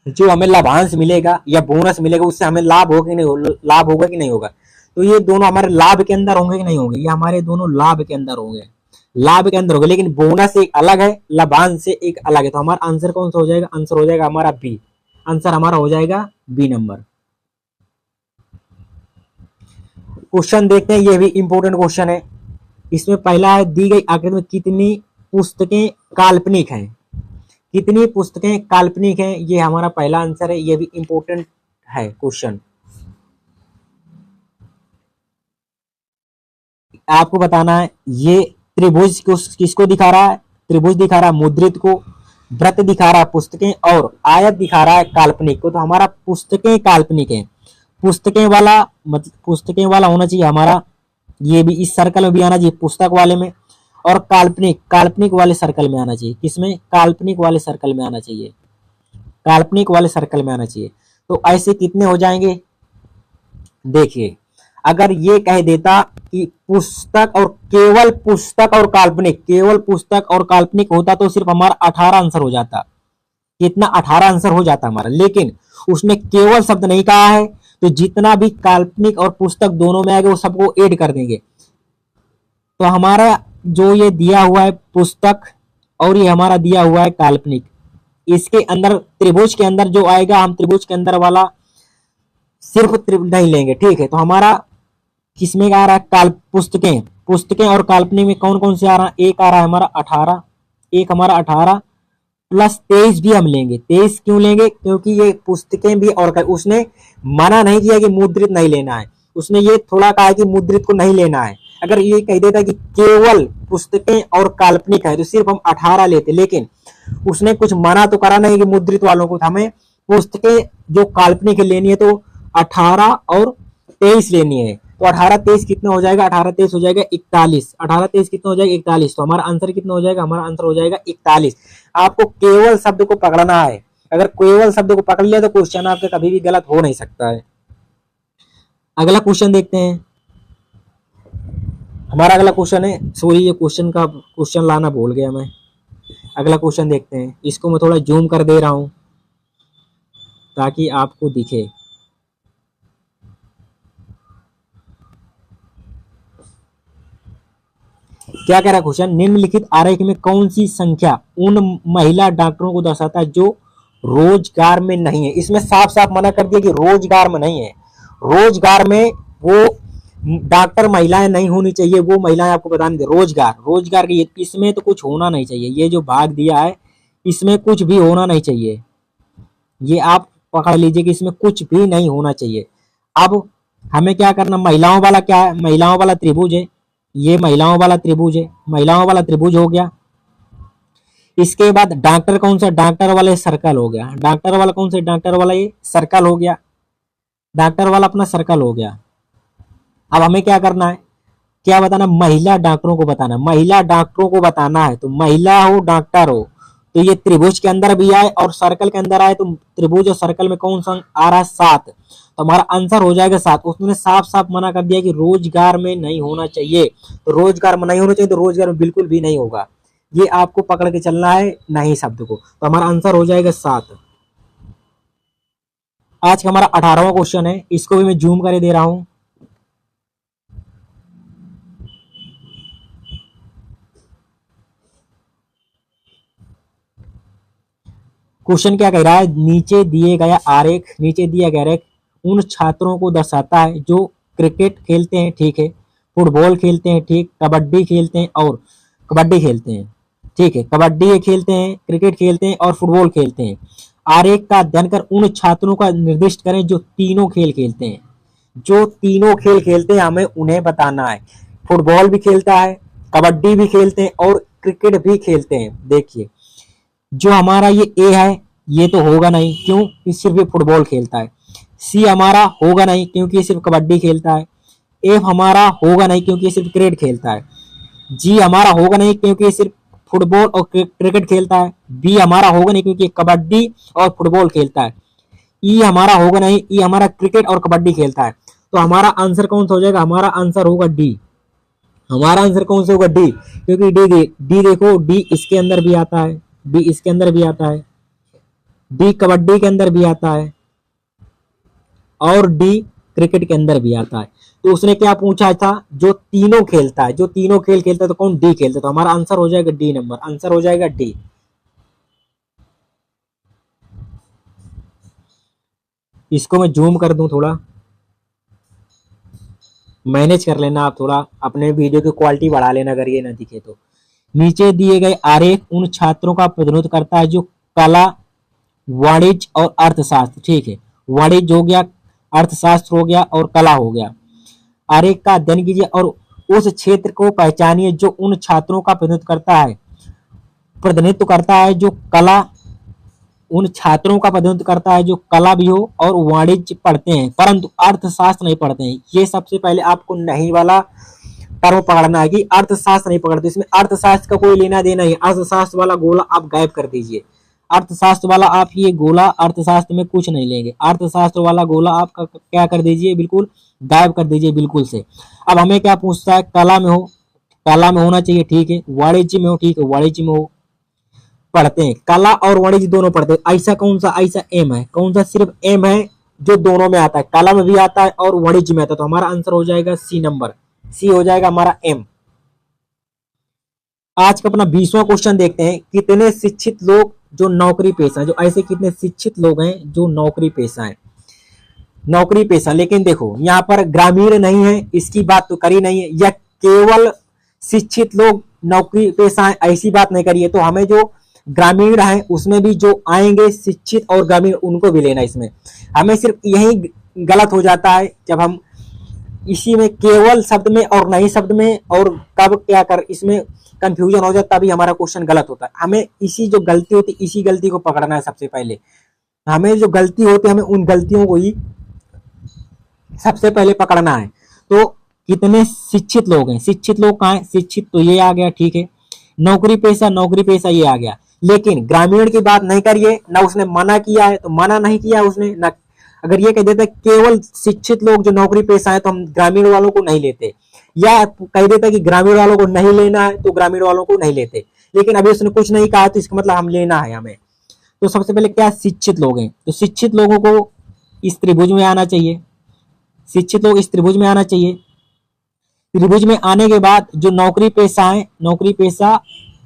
जो हमें लाभांश मिलेगा या बोनस मिलेगा, उससे हमें लाभ होगा कि नहीं, लाभ होगा कि नहीं होगा? तो ये दोनों हमारे लाभ के अंदर होंगे कि नहीं होंगे? ये हमारे दोनों लाभ के अंदर होंगे, लाभ के अंदर होंगे। लेकिन बोनस एक अलग है, लाभांश से एक अलग है। तो हमारा आंसर कौन सा हो जाएगा? आंसर हो जाएगा हमारा बी। आंसर हमारा हो जाएगा बी नंबर। क्वेश्चन देखते हैं, ये भी इंपॉर्टेंट क्वेश्चन है। इसमें पहला है, दी गई आकृति में कितनी पुस्तकें काल्पनिक हैं? कितनी पुस्तकें काल्पनिक हैं, ये हमारा पहला आंसर है। ये भी इंपॉर्टेंट है क्वेश्चन। आपको बताना है, ये त्रिभुज को किसको दिखा रहा है? त्रिभुज दिखा रहा है मुद्रित को, वृत्त दिखा रहा है पुस्तकें, और आयत दिखा रहा है काल्पनिक को। तो हमारा पुस्तकें काल्पनिक है। पुस्तकें वाला मतलब पुस्तकें वाला होना चाहिए हमारा, ये भी इस सर्कल में भी आना चाहिए, पुस्तक वाले में। और काल्पनिक, काल्पनिक वाले सर्कल में आना चाहिए। किसमें? काल्पनिक वाले सर्कल में आना चाहिए, काल्पनिक वाले सर्कल में आना चाहिए। तो ऐसे कितने हो जाएंगे? देखिए, अगर ये कह देता कि पुस्तक और केवल पुस्तक और काल्पनिक, केवल पुस्तक और काल्पनिक होता, तो सिर्फ हमारा 18 आंसर हो जाता। कितना? 18 आंसर हो जाता हमारा। लेकिन उसने केवल शब्द नहीं कहा है, तो जितना भी काल्पनिक और पुस्तक दोनों में आएगा वो सबको ऐड कर देंगे। तो हमारा जो ये दिया हुआ है पुस्तक और ये हमारा दिया हुआ है काल्पनिक, इसके अंदर त्रिभुज के अंदर जो आएगा हम त्रिभुज के अंदर वाला सिर्फ नहीं लेंगे, ठीक है। तो हमारा किसमें आ रहा है पुस्तकें, पुस्तकें और काल्पनिक में कौन कौन से आ रहा है, एक आ रहा है हमारा 18, एक हमारा 18 प्लस 23 भी हम लेंगे। 23 क्यों लेंगे, क्योंकि ये पुस्तकें भी और उसने मना नहीं किया कि मुद्रित नहीं लेना है, उसने ये थोड़ा कहा कि मुद्रित को नहीं लेना है। अगर ये कह देता कि केवल पुस्तकें और काल्पनिक है तो सिर्फ हम 18 लेते, लेकिन उसने कुछ मना तो करा नहीं कि मुद्रित वालों को, हमें पुस्तकें जो काल्पनिक लेनी है तो 18 और 23 लेनी है। तो 18 23 कितना हो जाएगा, 18 23 हो जाएगा 41, 18 23 कितना हो जाएगा 41। तो हमारा आंसर कितना हो जाएगा, हमारा आंसर हो जाएगा 41। आपको केवल शब्द को पकड़ना है, अगर केवल शब्द को पकड़ लिया तो क्वेश्चन आपका कभी भी गलत हो नहीं सकता है। अगला क्वेश्चन देखते हैं। हमारा अगला क्वेश्चन है, सॉरी ये क्वेश्चन लाना भूल गया मैं। अगला क्वेश्चन देखते हैं, इसको मैं थोड़ा जूम कर दे रहा हूं ताकि आपको दिखे। क्या कह रहा है क्वेश्चन, निम्नलिखित आरेख में कौन सी संख्या उन महिला डॉक्टरों को दर्शाता है जो रोजगार में नहीं है। इसमें साफ साफ मना कर दिया कि रोजगार में नहीं है, रोजगार में वो डॉक्टर महिलाएं नहीं होनी चाहिए, वो महिलाएं आपको बताने दे। रोजगार की इसमें तो कुछ होना नहीं चाहिए, ये जो भाग दिया है इसमें कुछ भी होना नहीं चाहिए, ये आप पकड़ लीजिए कि इसमें कुछ भी नहीं होना चाहिए। अब हमें क्या करना, महिलाओं वाला क्या है, महिलाओं वाला त्रिभुज है, ये महिलाओं वाला त्रिभुज है, महिलाओं वाला त्रिभुज हो गया। इसके बाद डॉक्टर कौन सा, डॉक्टर वाला सर्कल हो गया, डॉक्टर वाला कौन सा, डॉक्टर वाला ये सर्कल हो गया, डॉक्टर वाला अपना सर्कल हो गया। अब हमें क्या करना है, क्या बताना, महिला डॉक्टरों को बताना, महिला डॉक्टरों को बताना है। तो महिला हो डॉक्टर हो तो ये त्रिभुज के अंदर भी आए और सर्कल के अंदर आए, तो त्रिभुज और सर्कल में कौन सा आ रहा है 7, तो हमारा आंसर हो जाएगा 7। उसने साफ साफ मना कर दिया कि रोजगार में नहीं होना चाहिए, तो रोजगार में नहीं होना चाहिए, तो रोजगार में बिल्कुल भी नहीं होगा, ये आपको पकड़ के चलना है नहीं शब्द को। तो हमारा आंसर हो जाएगा 7। आज का हमारा 18वां क्वेश्चन है, इसको भी मैं जूम कर दे रहा हूं। क्वेश्चन क्या कह रहा है, नीचे दिए गया आरेख उन छात्रों को दर्शाता है जो क्रिकेट खेलते हैं, ठीक है, फुटबॉल खेलते हैं, ठीक, कबड्डी खेलते हैं और कबड्डी खेलते हैं, ठीक है, कबड्डी खेलते हैं, क्रिकेट खेलते हैं और फुटबॉल खेलते हैं। आरेख का अध्ययन कर उन छात्रों का निर्दिष्ट करें जो तीनों खेल खेलते हैं, जो तीनों खेल खेलते हैं हमें उन्हें बताना है। फुटबॉल भी खेलता है, कबड्डी भी खेलते हैं और क्रिकेट भी खेलते हैं। देखिए जो हमारा ये ए है ये तो होगा नहीं, क्यों, सिर्फ ये फुटबॉल खेलता है। सी हमारा होगा नहीं क्योंकि ये सिर्फ कबड्डी खेलता है। एफ हमारा होगा नहीं क्योंकि ये सिर्फ क्रिकेट खेलता है। जी हमारा होगा नहीं क्योंकि ये सिर्फ फुटबॉल और क्रिकेट खेलता है। बी हमारा होगा नहीं क्योंकि कबड्डी और फुटबॉल खेलता है। ई हमारा होगा नहीं, ई हमारा क्रिकेट और कबड्डी खेलता है। तो हमारा आंसर कौन सा हो जाएगा, हमारा आंसर होगा डी। हमारा आंसर कौन सा होगा, डी, क्योंकि डी देखो, डी इसके अंदर भी आता है, डी इसके अंदर भी आता है, डी कबड्डी के अंदर भी आता है और डी क्रिकेट के अंदर भी आता है। तो उसने क्या पूछा था, जो तीनों खेलता है, जो तीनों खेल खेलता है तो कौन, डी खेलता है। तो हमारा आंसर हो जाएगा डी नंबर, आंसर हो जाएगा डी। इसको मैं जूम कर दूं, थोड़ा मैनेज कर लेना आप, थोड़ा अपने वीडियो की क्वालिटी बढ़ा लेना अगर ये ना दिखे तो। नीचे दिए गए आरेख उन छात्रों का प्रतिनिधित्व करता है जो कला, वाणिज्य और अर्थशास्त्र, ठीक है, वाणिज्य हो गया, अर्थशास्त्र हो गया और कला हो गया। आरेख का अध्ययन कीजिए और उस क्षेत्र को पहचानिए जो उन छात्रों का प्रतिनिधित्व करता है जो कला, उन छात्रों का प्रतिनिधित्व करता है जो कला भी हो और वाणिज्य पढ़ते हैं परंतु अर्थशास्त्र नहीं पढ़ते हैं। ये सबसे पहले आपको नहीं वाला टर्म पकड़ना है कि अर्थशास्त्र नहीं पकड़ते, इसमें अर्थशास्त्र का कोई लेना देना नहीं। अर्थशास्त्र वाला गोला आप गायब कर दीजिए, अर्थशास्त्र वाला आप ये गोला अर्थशास्त्र में कुछ नहीं लेंगे, अर्थशास्त्र वाला गोला आपका क्या कर दीजिए, बिल्कुल गायब कर दीजिए बिल्कुल से। अब हमें क्या पूछता है, कला में हो, कला में होना चाहिए, ठीक है, वाणिज्य में हो, ठीक है, वाणिज्य में हो, पढ़ते हैं, कला और वाणिज्य दोनों पढ़ते हैं। ऐसा कौन सा, ऐसा एम है, कौन सा सिर्फ एम है जो दोनों में आता है, कला में भी आता है और वाणिज्य में आता है। तो हमारा आंसर हो जाएगा सी नंबर, सी हो जाएगा हमारा एम। आज का अपना 20वां क्वेश्चन देखते हैं। कितने शिक्षित लोग जो नौकरी पेशा है, जो ऐसे कितने शिक्षित लोग हैं जो नौकरी पेशा है, नौकरी पेशा। लेकिन देखो यहाँ पर ग्रामीण नहीं है, इसकी बात तो करी नहीं है, या केवल शिक्षित लोग नौकरी पेशा है, ऐसी बात नहीं करी है। तो हमें जो ग्रामीण है उसमें भी जो आएंगे शिक्षित और ग्रामीण, उनको भी लेना। इसमें हमें सिर्फ यही गलत हो जाता है जब हम इसी में केवल शब्द में और नहीं शब्द में और कब क्या कर, इसमें कंफ्यूजन हो जाता, तभी हमारा क्वेश्चन गलत होता है। हमें इसी जो गलती होती है इसी गलती को पकड़ना है। सबसे पहले हमें जो गलती होती है हमें उन गलतियों को ही सबसे पहले पकड़ना है। तो कितने शिक्षित लोग हैं, शिक्षित लोग कहाँ हैं, शिक्षित तो ये आ गया, ठीक है। नौकरी पेशा ये आ गया। लेकिन ग्रामीण की बात नहीं करिए, ना उसने मना किया है, तो मना नहीं किया उसने ना। अगर ये कह देता केवल शिक्षित लोग जो नौकरी पेशा है तो हम ग्रामीण वालों को नहीं लेते, या कह देता कि ग्रामीण वालों को नहीं लेना है तो ग्रामीण वालों को नहीं लेते। लेकिन अभी उसने कुछ नहीं कहा तो इसका मतलब हम लेना है हमें। तो सबसे पहले क्या, शिक्षित लोग हैं, तो शिक्षित लोगों को इस त्रिभुज में आना चाहिए, शिक्षित लोग इस त्रिभुज में आना चाहिए। त्रिभुज में आने के बाद जो नौकरी पेशा है, नौकरी पेशा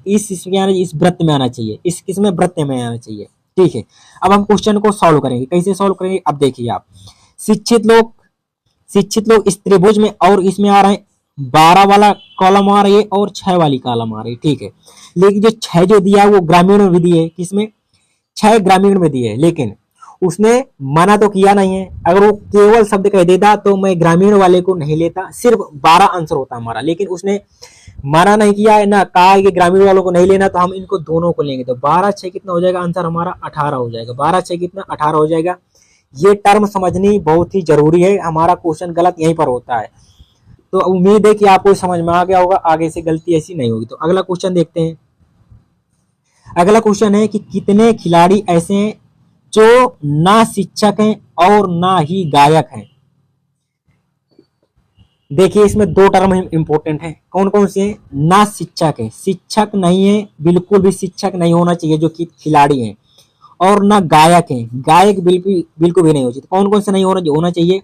इस वृत्त में आना चाहिए, इस किसमें, वृत्त में आना चाहिए, ठीक है। अब हम क्वेश्चन को सॉल्व करेंगे, कैसे सॉल्व करेंगे अब देखिए आप। शिक्षित लोग इस त्रिभुज में और इसमें आ रहे हैं, 12 वाला कॉलम आ रही है और 6 वाली कॉलम आ रही है, ठीक है। लेकिन जो 6 जो दिया है वो ग्रामीण में भी दिए है, किसमें, 6 ग्रामीण में दिए है। लेकिन उसने मना तो किया नहीं है। अगर वो केवल शब्द कह देता तो मैं ग्रामीण वाले को नहीं लेता, सिर्फ 12 आंसर होता हमारा। लेकिन उसने मना नहीं किया है, ना कहा कि ग्रामीण वालों को नहीं लेना, तो हम इनको दोनों को लेंगे। तो 12 6 कितना हो जाएगा, आंसर हमारा 18 हो जाएगा। 12 6 कितना, 18 हो जाएगा। ये टर्म समझनी बहुत ही जरूरी है, हमारा क्वेश्चन गलत यहीं पर होता है। तो उम्मीद है कि आपको समझ में आ गया होगा, आगे से गलती ऐसी नहीं होगी। तो अगला क्वेश्चन देखते हैं। अगला क्वेश्चन है कि कितने खिलाड़ी ऐसे हैं जो ना शिक्षक हैं और ना ही गायक हैं। देखिए इसमें 2 टर्म इंपॉर्टेंट है, कौन कौन से हैं, ना शिक्षक है, शिक्षक नहीं है, बिल्कुल भी शिक्षक नहीं होना चाहिए जो कि खिलाड़ी हैं, और ना गायक है, गायक बिल्कुल भी नहीं हो चाहिए। कौन कौन से नहीं होना चाहिए,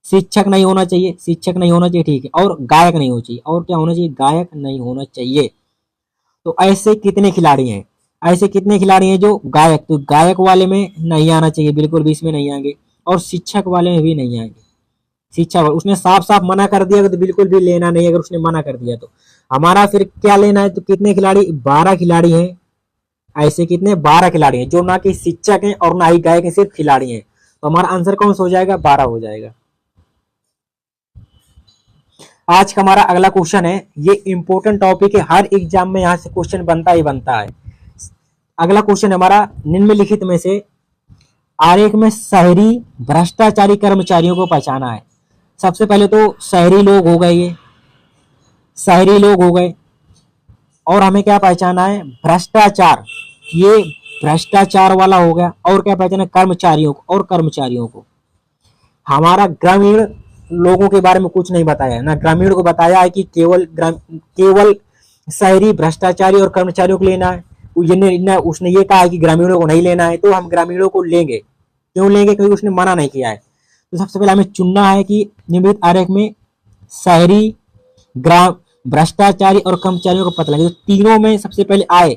शिक्षक नहीं होना चाहिए, शिक्षक नहीं होना चाहिए, ठीक है, और गायक नहीं होना चाहिए, और क्या होना चाहिए, गायक नहीं होना चाहिए। तो ऐसे कितने खिलाड़ी हैं, ऐसे कितने खिलाड़ी हैं जो गायक, तो गायक वाले में नहीं आना चाहिए, बिल्कुल भी इसमें नहीं आएंगे, और शिक्षक वाले में भी नहीं आएंगे। शिक्षा वाले उसने साफ साफ मना कर दिया तो बिल्कुल भी लेना नहीं। अगर उसने मना कर दिया तो हमारा फिर क्या लेना है, तो कितने खिलाड़ी, 12 खिलाड़ी हैं। ऐसे कितने, 12 खिलाड़ी हैं जो ना कि शिक्षक हैं और ना ही गायक हैं, सिर्फ खिलाड़ी हैं। तो हमारा आंसर कौन सा हो जाएगा, 12 हो जाएगा। आज का हमारा अगला क्वेश्चन है, ये इंपॉर्टेंट टॉपिक है, हर एग्जाम में यहाँ से क्वेश्चन बनता ही बनता है। अगला क्वेश्चन हमारा, निम्नलिखित में से आरेख में शहरी भ्रष्टाचारी कर्मचारियों को पहचाना है। सबसे पहले तो शहरी लोग हो गए, ये शहरी लोग हो गए, और हमें क्या पहचाना है, भ्रष्टाचार, ये भ्रष्टाचार वाला हो गया। और क्या पहचाना, कर्मचारियों को, और कर्मचारियों को। हमारा ग्रामीण लोगों के बारे में कुछ नहीं बताया है, ना ग्रामीण को बताया है कि केवल शहरी भ्रष्टाचारी और कर्मचारियों को लेना है। उसने ये कहा है कि ग्रामीणों को नहीं लेना है, तो हम ग्रामीणों को लेंगे। क्यों लेंगे, क्योंकि उसने मना नहीं किया है। तो सबसे पहले हमें चुनना है कि निम्नलिखित आरेख में शहरी, ग्राम, भ्रष्टाचारी और कर्मचारियों को पता लगे। तो तीनों में सबसे पहले आय,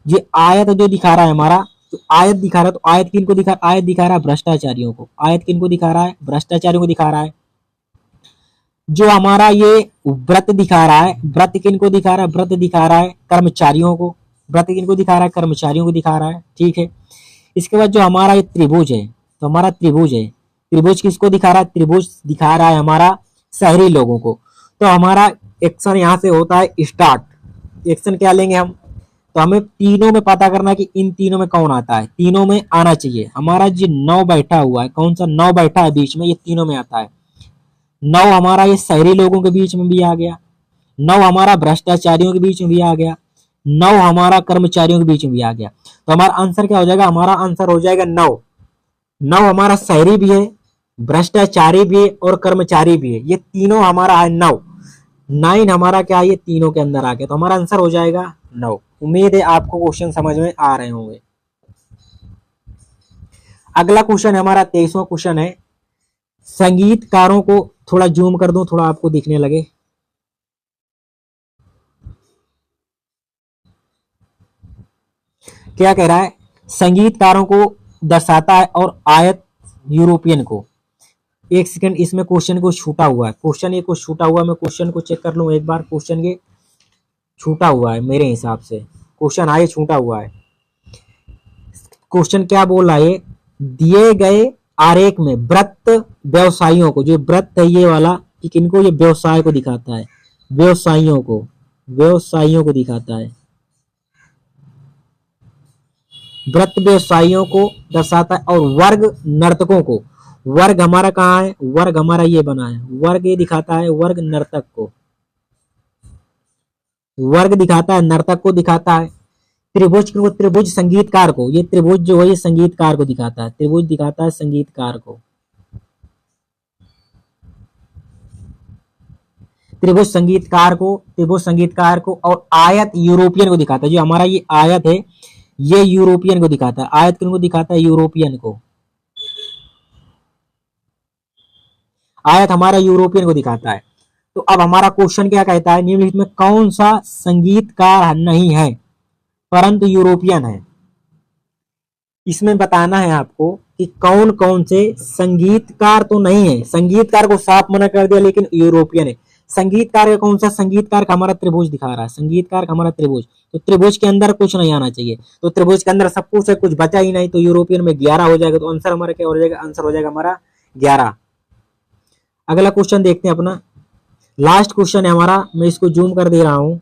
ये आयत जो दिखा रहा है हमारा, तो आयत दिखा रहा है, तो आयत किनको दिखा, आयत दिखा रहा है भ्रष्टाचारियों को, आयत किनको दिखा रहा है, भ्रष्टाचारियों को दिखा रहा है। जो हमारा ये व्रत दिखा रहा है, व्रत किनको दिखा रहा है, व्रत दिखा रहा है कर्मचारियों को, व्रत किनको दिखा रहा है, कर्मचारियों को दिखा रहा है, ठीक है। इसके बाद जो हमारा ये त्रिभुज है, तो हमारा त्रिभुज है, त्रिभुज किसको दिखा रहा है, त्रिभुज दिखा रहा है हमारा शहरी लोगों को। तो हमारा एक्शन यहाँ से होता है स्टार्ट। एक्शन क्या लेंगे हम, तो हमें तीनों में पता करना है कि इन तीनों में कौन आता है, तीनों में आना चाहिए। हमारा जो 9 बैठा हुआ है, कौन सा 9 बैठा है बीच में, ये तीनों में आता है। 9 हमारा ये शहरी लोगों के बीच में भी आ गया, 9 हमारा भ्रष्टाचारियों के बीच में भी आ गया, 9 हमारा कर्मचारियों के बीच में भी आ गया। तो हमारा आंसर क्या हो जाएगा, हमारा आंसर हो जाएगा 9। 9 हमारा शहरी भी है, भ्रष्टाचारी भी है और कर्मचारी भी है, ये तीनों हमारा है 9। 9 हमारा क्या है, ये तीनों के अंदर आ गया। तो हमारा आंसर हो जाएगा 9। उम्मीद है आपको क्वेश्चन समझ में आ रहे होंगे। अगला क्वेश्चन हमारा 23वां क्वेश्चन है, संगीतकारों को थोड़ा जूम कर दूं, थोड़ा आपको दिखने लगे। क्या कह रहा है, संगीतकारों को दर्शाता है और आयत यूरोपियन को। एक सेकंड, इसमें क्वेश्चन को छूटा हुआ है, क्वेश्चन ये कुछ छूटा हुआ है, मैं क्वेश्चन को चेक कर लूं एक बार। क्वेश्चन ये छूटा हुआ है मेरे हिसाब से, क्वेश्चन आगे छूटा हुआ है। क्वेश्चन क्या बोल रहा है, दिए गए आरेख में वृत्त व्यवसायियों को, जो वृत्त है ये वाला, कि किनको, ये व्यवसाय को दिखाता है, व्यवसायियों को दिखाता है, वृत्त व्यवसायियों को दर्शाता है। और वर्ग नर्तकों को, वर्ग हमारा कहाँ है, वर्ग हमारा ये बना है, वर्ग ये दिखाता है, वर्ग नर्तक को, वर्ग दिखाता है, नर्तक को दिखाता है। त्रिभुज को, त्रिभुज संगीतकार को, ये त्रिभुज जो है ये संगीतकार को दिखाता है, त्रिभुज दिखाता है संगीतकार को, त्रिभुज संगीतकार को। और आयत यूरोपियन को दिखाता है, जो हमारा ये आयत है ये यूरोपियन को दिखाता है। आयत किनको दिखाता है, यूरोपियन को, आयत हमारा यूरोपियन को दिखाता है। तो अब हमारा क्वेश्चन क्या कहता है, निम्नलिखित में कौन सा संगीतकार नहीं है परंतु यूरोपियन है। इसमें बताना है आपको कि कौन कौन से संगीतकार तो नहीं है, संगीतकार को साफ मना कर दिया लेकिन यूरोपियन है। संगीतकार का कौन सा, संगीतकार का हमारा त्रिभुज दिखा रहा है, संगीतकार का हमारा त्रिभुज, तो त्रिभुज के अंदर कुछ नहीं आना चाहिए, तो त्रिभुज के अंदर सब कुछ है, कुछ बचा ही नहीं, तो यूरोपियन में 11 हो जाएगा। तो आंसर हमारा क्या हो जाएगा, आंसर हो जाएगा हमारा 11। अगला क्वेश्चन देखते हैं अपना, लास्ट क्वेश्चन है हमारा, मैं इसको जूम कर दे रहा हूं।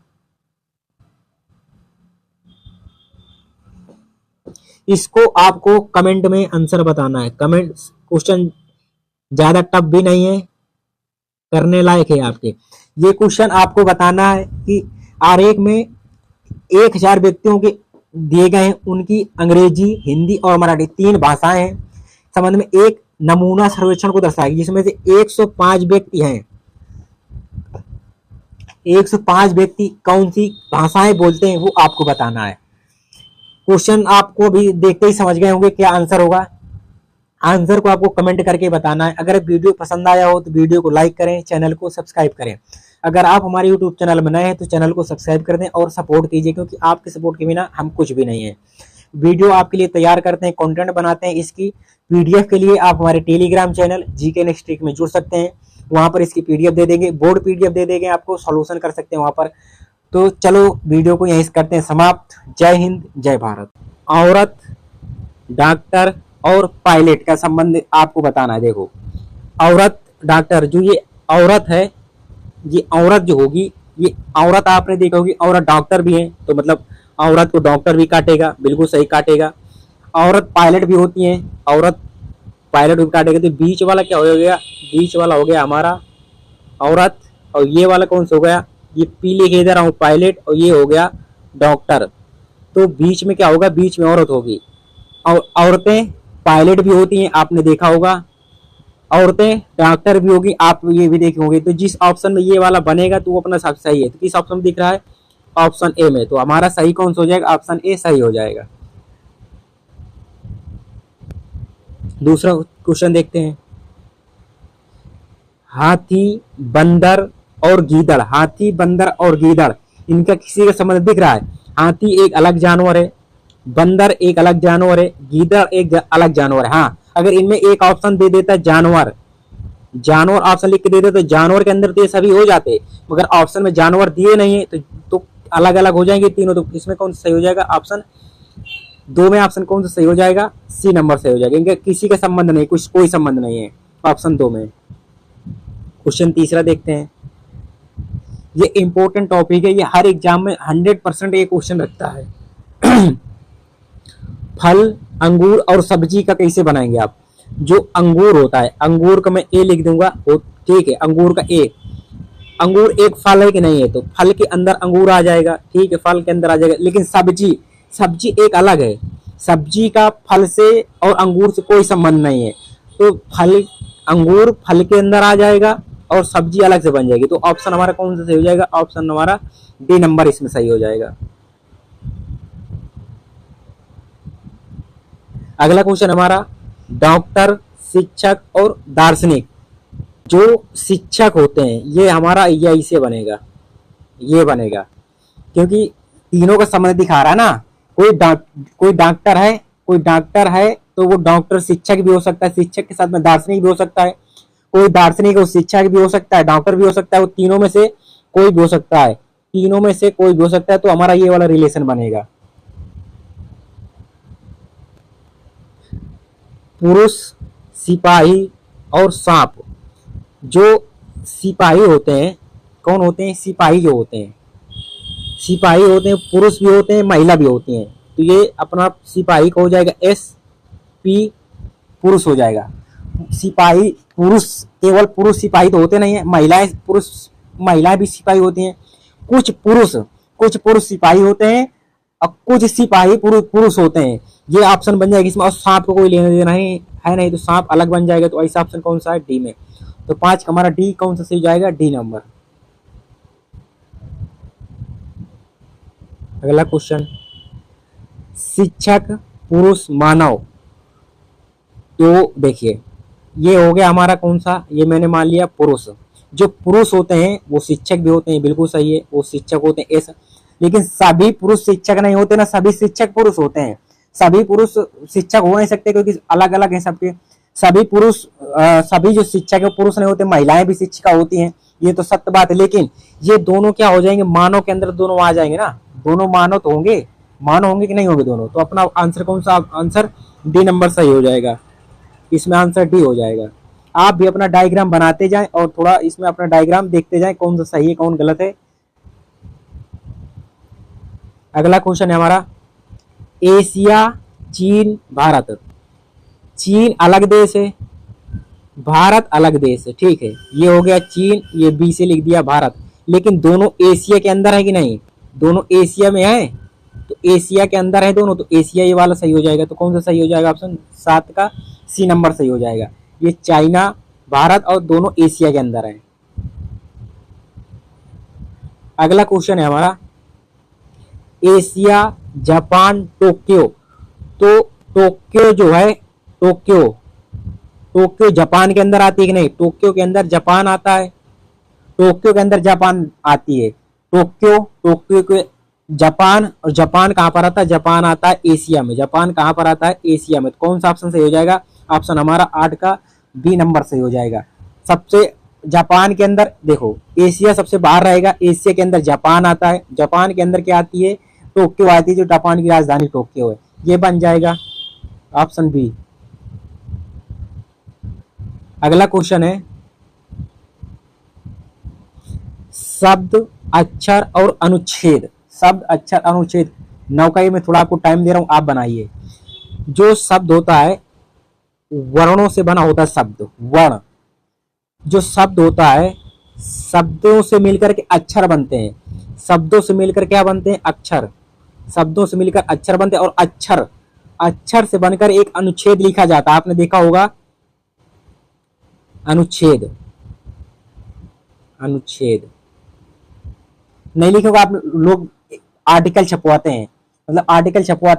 इसको आपको कमेंट में आंसर बताना है, कमेंट, क्वेश्चन ज्यादा टफ भी नहीं है, करने लायक है आपके। ये क्वेश्चन आपको बताना है कि आरेख में 1000 व्यक्तियों के दिए गए हैं, उनकी अंग्रेजी, हिंदी और मराठी 3 भाषाएं हैं, संबंध में एक नमूना सर्वेक्षण को दर्शाएगी, जिसमें से 105 व्यक्ति हैं। 105 व्यक्ति कौन सी भाषाएं बोलते हैं वो आपको बताना है। क्वेश्चन आपको अभी देखते ही समझ गए होंगे क्या आंसर होगा, आंसर को आपको कमेंट करके बताना है। अगर वीडियो पसंद आया हो तो वीडियो को लाइक करें, चैनल को सब्सक्राइब करें। अगर आप हमारे यूट्यूब चैनल में नए हैं तो चैनल को सब्सक्राइब कर दें और सपोर्ट कीजिए, क्योंकि आपके सपोर्ट के बिना हम कुछ भी नहीं है। वीडियो आपके लिए तैयार करते हैं, कंटेंट बनाते हैं, इसकी पीडीएफ के लिए आप हमारे Telegram channel GK next trick में जुड़ सकते हैं, वहां पर इसकी पीडीएफ दे देंगे, बोर्ड पीडीएफ दे देंगे, आपको सॉल्यूशन कर सकते हैं वहां पर। तो चलो वीडियो को यहीं करते हैं समाप्त। जय हिंद, जय भारत। औरत, डॉक्टर और पायलट का संबंध आपको बताना है। देखो, औरत, डॉक्टर, जो ये औरत है, ये औरत जो होगी, ये औरत आपने देखा होगी, औरत डॉक्टर भी है, तो मतलब औरत को डॉक्टर भी काटेगा, बिल्कुल सही काटेगा। औरत पायलट भी होती है, औरत पायलट भी काटेगा। तो बीच वाला क्या हो गया, बीच वाला हो गया हमारा औरत, और ये वाला कौन सा हो गया, ये पीले के इधर पायलट, और ये हो गया डॉक्टर। तो बीच में क्या होगा, बीच में औरत होगी। और औरतें पायलट भी होती हैं, आपने देखा होगा, औरतें डॉक्टर भी होगी, आप ये भी देखे होंगे। तो जिस ऑप्शन में ये वाला बनेगा तो वो अपना सब सही है। तो किस ऑप्शन में दिख रहा है, ऑप्शन ए में। तो हमारा सही कौन सा हो जाएगा, ऑप्शन ए सही हो जाएगा। दूसरा क्वेश्चन देखते हैं, हाथी, बंदर और गीदड़, हाथी, बंदर और गीदड़, इनका किसी का संबंध दिख रहा है। हाथी एक अलग जानवर है, बंदर एक अलग जानवर है, गीदड़ एक अलग जानवर है। हाँ, अगर इनमें एक ऑप्शन दे देता है जानवर, जानवर ऑप्शन लिख के दे देता तो जानवर के अंदर तो ये सभी हो जाते, मगर ऑप्शन में जानवर दिए नहीं है तो अलग अलग हो जाएंगे तीनों। तो इसमें कौन सा सही हो जाएगा, ऑप्शन 2 में ऑप्शन कौन सा सही हो जाएगा, सी नंबर सही हो जाएगा। इनका किसी का संबंध नहीं, कुछ कोई संबंध नहीं है ऑप्शन 2 में। क्वेश्चन तीसरा देखते हैं, ये इंपॉर्टेंट टॉपिक है, ये हर एग्जाम में 100% ये क्वेश्चन रखता है। फल, अंगूर और सब्जी का कैसे बनाएंगे आप। जो अंगूर होता है, अंगूर का मैं ए लिख दूंगा, ठीक है, अंगूर का ए। अंगूर एक फल है कि नहीं है, तो फल के अंदर अंगूर आ जाएगा, ठीक है, फल के अंदर आ जाएगा। लेकिन सब्जी, सब्जी एक अलग है, सब्जी का फल से और अंगूर से कोई संबंध नहीं है। तो फल, अंगूर फल के अंदर आ जाएगा और सब्जी अलग से बन जाएगी। तो ऑप्शन हमारा कौन सा सही हो जाएगा, ऑप्शन हमारा डी नंबर इसमें सही हो जाएगा। अगला क्वेश्चन हमारा, डॉक्टर, शिक्षक और दार्शनिक। जो शिक्षक होते हैं ये हमारा ये इसे बनेगा, ये बनेगा, क्योंकि तीनों का संबंध दिखा रहा है ना। कोई डॉक्टर है तो वो डॉक्टर शिक्षक भी हो सकता है, शिक्षक के साथ में दार्शनिक भी हो सकता है, कोई दार्शनिक वो शिक्षक भी हो सकता है, डॉक्टर भी हो सकता है, वो तीनों में से कोई भी हो सकता है, तीनों में से कोई भी हो सकता है। तो हमारा ये वाला रिलेशन बनेगा। पुरुष, सिपाही और सांप। जो सिपाही होते हैं, कौन होते हैं? सिपाही जो होते हैं, सिपाही होते हैं, पुरुष भी होते हैं, महिला भी होती हैं। तो ये अपना सिपाही का हो जाएगा एस पी, पुरुष हो जाएगा। सिपाही पुरुष, केवल पुरुष सिपाही तो होते नहीं है, महिलाएं भी सिपाही होती हैं। कुछ पुरुष सिपाही होते हैं और कुछ सिपाही पुरुष होते हैं। ये ऑप्शन बन जाएगा इसमें। और सांप को कोई लेना देना है नहीं, तो सांप अलग बन जाएगा। तो ऐसा ऑप्शन कौन सा है? डी में। तो 5 का हमारा डी कौन सा सही जाएगा? D number. अगला क्वेश्चन, शिक्षक, पुरुष, मानव। तो देखिए ये हो गया हमारा कौन सा? ये मैंने मान लिया पुरुष। जो पुरुष होते हैं वो शिक्षक भी होते हैं, बिल्कुल सही है, वो शिक्षक होते हैं ऐसा। लेकिन सभी पुरुष शिक्षक नहीं होते ना, सभी शिक्षक पुरुष होते हैं। सभी पुरुष शिक्षक हो नहीं सकते क्योंकि अलग अलग हैं सबके। सभी जो शिक्षक है पुरुष नहीं होते, महिलाएं भी शिक्षिका होती हैं, ये तो सत्य बात है। लेकिन ये दोनों क्या हो जाएंगे? मानव के अंदर दोनों आ जाएंगे ना, दोनों मानव तो होंगे। मानव होंगे कि नहीं होंगे दोनों? तो अपना आंसर कौन सा? आंसर डी नंबर सही हो जाएगा। इसमें आंसर डी हो जाएगा। आप भी अपना डायग्राम बनाते जाएं और थोड़ा इसमें अपना डायग्राम देखते जाएं कौन सा सही है कौन गलत है। अगला क्वेश्चन है हमारा, एशिया, चीन, भारत। चीन अलग देश है, भारत अलग देश है, ठीक है। ये हो गया चीन, ये बी से लिख दिया भारत। लेकिन दोनों एशिया के अंदर है कि नहीं? दोनों एशिया में है, तो एशिया के अंदर है दोनों, तो एशिया ये वाला सही हो जाएगा। तो कौन सा सही हो जाएगा? ऑप्शन 7 का सी नंबर सही हो जाएगा। ये चाइना, भारत और दोनों एशिया के अंदर है। अगला क्वेश्चन है हमारा, एशिया, जापान, टोक्यो। तो टोक्यो जो है, टोक्यो जापान के अंदर आती है कि नहीं? टोक्यो के अंदर जापान आता है, टोक्यो के अंदर जापान आती है। टोक्यो के जापान, और जापान कहां पर आता है? जापान आता है एशिया में। जापान कहां पर आता है? एशिया में। तो कौन सा ऑप्शन सही हो जाएगा? ऑप्शन हमारा 8 का बी नंबर सही हो जाएगा। सबसे जापान के अंदर देखो, एशिया सबसे बाहर रहेगा, एशिया के अंदर जापान आता है, जापान के अंदर क्या आती है? टोक्यो आती है, जो जापान की राजधानी टोक्यो है। ये बन जाएगा ऑप्शन बी। अगला क्वेश्चन है, शब्द, अक्षर और अनुच्छेद। शब्द, अक्षर, अनुच्छेद। नौकाई में थोड़ा आपको टाइम दे रहा हूं, आप बनाइए। जो शब्द होता है वर्णों से बना होता है, शब्द वर्ण। जो शब्द होता है शब्दों से मिलकर के अक्षर बनते हैं, शब्दों से मिलकर क्या बनते हैं? अक्षर। शब्दों से मिलकर अक्षर बनते हैं, और अक्षर से बनकर एक अनुच्छेद लिखा जाता है। आपने देखा होगा अनुच्छेद नहीं लिखे होगा आप लोग, आर्टिकल छपवाते हैं,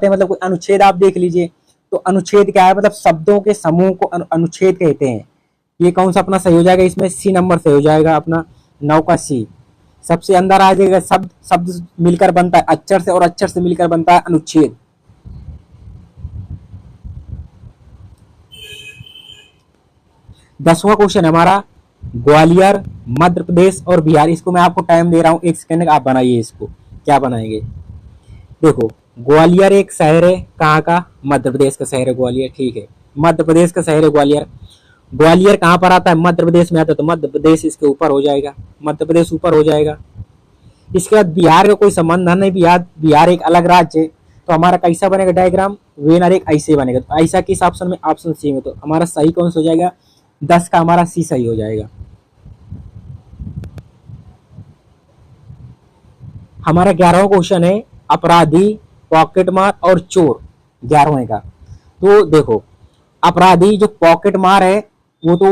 मतलब कोई अनुच्छेद आप देख लीजिए। तो अनुच्छेद क्या है? मतलब शब्दों के समूह को अनुच्छेद कहते हैं। ये कौन सा अपना सही हो जाएगा? इसमें सी नंबर सही हो जाएगा अपना, 9 का सी। सबसे अंदर आ जाएगा शब्द मिलकर बनता है अक्षर से, और अक्षर से मिलकर बनता है अनुच्छेद। दसवां क्वेश्चन है हमारा, ग्वालियर, मध्य प्रदेश और बिहार। इसको मैं आपको टाइम दे रहा हूं 1 सेकंड का, आप बनाइए इसको। क्या बनाएंगे? देखो, ग्वालियर एक शहर है, कहाँ का? मध्य प्रदेश का शहर है ग्वालियर, ठीक है। मध्य प्रदेश का शहर है ग्वालियर। ग्वालियर कहाँ पर आता है? मध्य प्रदेश में आता है, तो मध्य प्रदेश इसके ऊपर हो जाएगा, मध्य प्रदेश ऊपर हो जाएगा। इसके बाद बिहार का कोई संबंध नहीं, बिहार एक अलग राज्य है। तो हमारा कैसा बनेगा डायग्राम? वेनर एक ऐसे बनेगा। तो ऐसा किस ऑप्शन में? ऑप्शन सी में। तो हमारा सही कौन सा हो जाएगा? 10 का हमारा सी सही हो जाएगा। हमारा 11वां क्वेश्चन है, अपराधी, पॉकेट मार और चोर। 11वें का। तो देखो, अपराधी जो पॉकेट मार है वो तो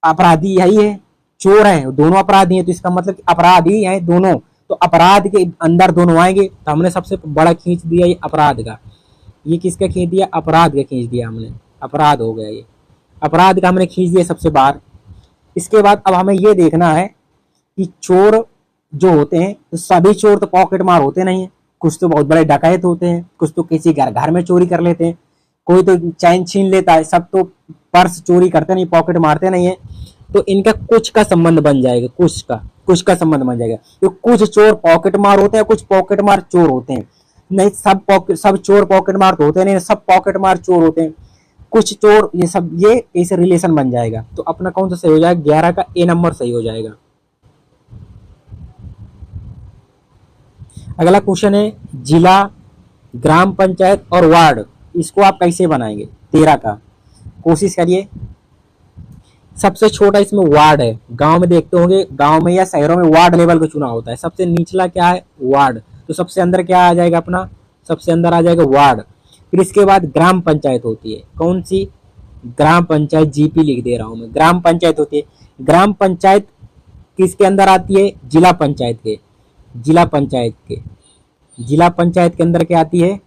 अपराधी यही है, चोर है, दोनों अपराधी हैं। तो इसका मतलब अपराधी है दोनों, तो अपराध के अंदर दोनों आएंगे। तो हमने सबसे बड़ा खींच दिया ये अपराध का। ये किसका खींच दिया? अपराध का खींच दिया हमने, अपराध हो गया ये, अपराध का हमने खींच दिया सबसे बाहर। इसके बाद अब हमें ये देखना है कि चोर जो होते हैं, तो सभी चोर तो पॉकेट मार होते नहीं है, कुछ तो बहुत बड़े डकैत होते हैं, कुछ तो किसी घर घर में चोरी कर लेते हैं, कोई तो चैन छीन लेता है, सब तो पर्स चोरी करते नहीं, पॉकेट मारते नहीं है। तो इनका कुछ का संबंध बन जाएगा, कुछ का संबंध बन जाएगा। तो कुछ चोर पॉकेट मार होते हैं, कुछ पॉकेट मार चोर होते हैं। नहीं, सब चोर पॉकेट मार तो होते नहीं, सब पॉकेट मार चोर होते हैं, कुछ चोर, ये सब, ये ऐसे रिलेशन बन जाएगा। तो अपना कौन सा सही हो जाएगा? 11 का ए नंबर सही हो जाएगा। अगला क्वेश्चन है जिला, ग्राम पंचायत और वार्ड, इसको आप कैसे बनाएंगे? 13 का कोशिश करिए। सबसे छोटा इसमें वार्ड है। गांव में देखते होंगे, गांव में या शहरों में वार्ड लेवल का चुनाव होता है। सबसे निचला क्या है? वार्ड। तो सबसे अंदर क्या आ जाएगा अपना? सबसे अंदर आ जाएगा वार्ड। फिर इसके बाद ग्राम पंचायत होती है। कौन सी? ग्राम पंचायत, जीपी लिख दे रहा हूं मैं। ग्राम पंचायत होती है। ग्राम पंचायत किसके अंदर आती है? जिला पंचायत के। जिला पंचायत के, जिला पंचायत के अंदर क्या आती है?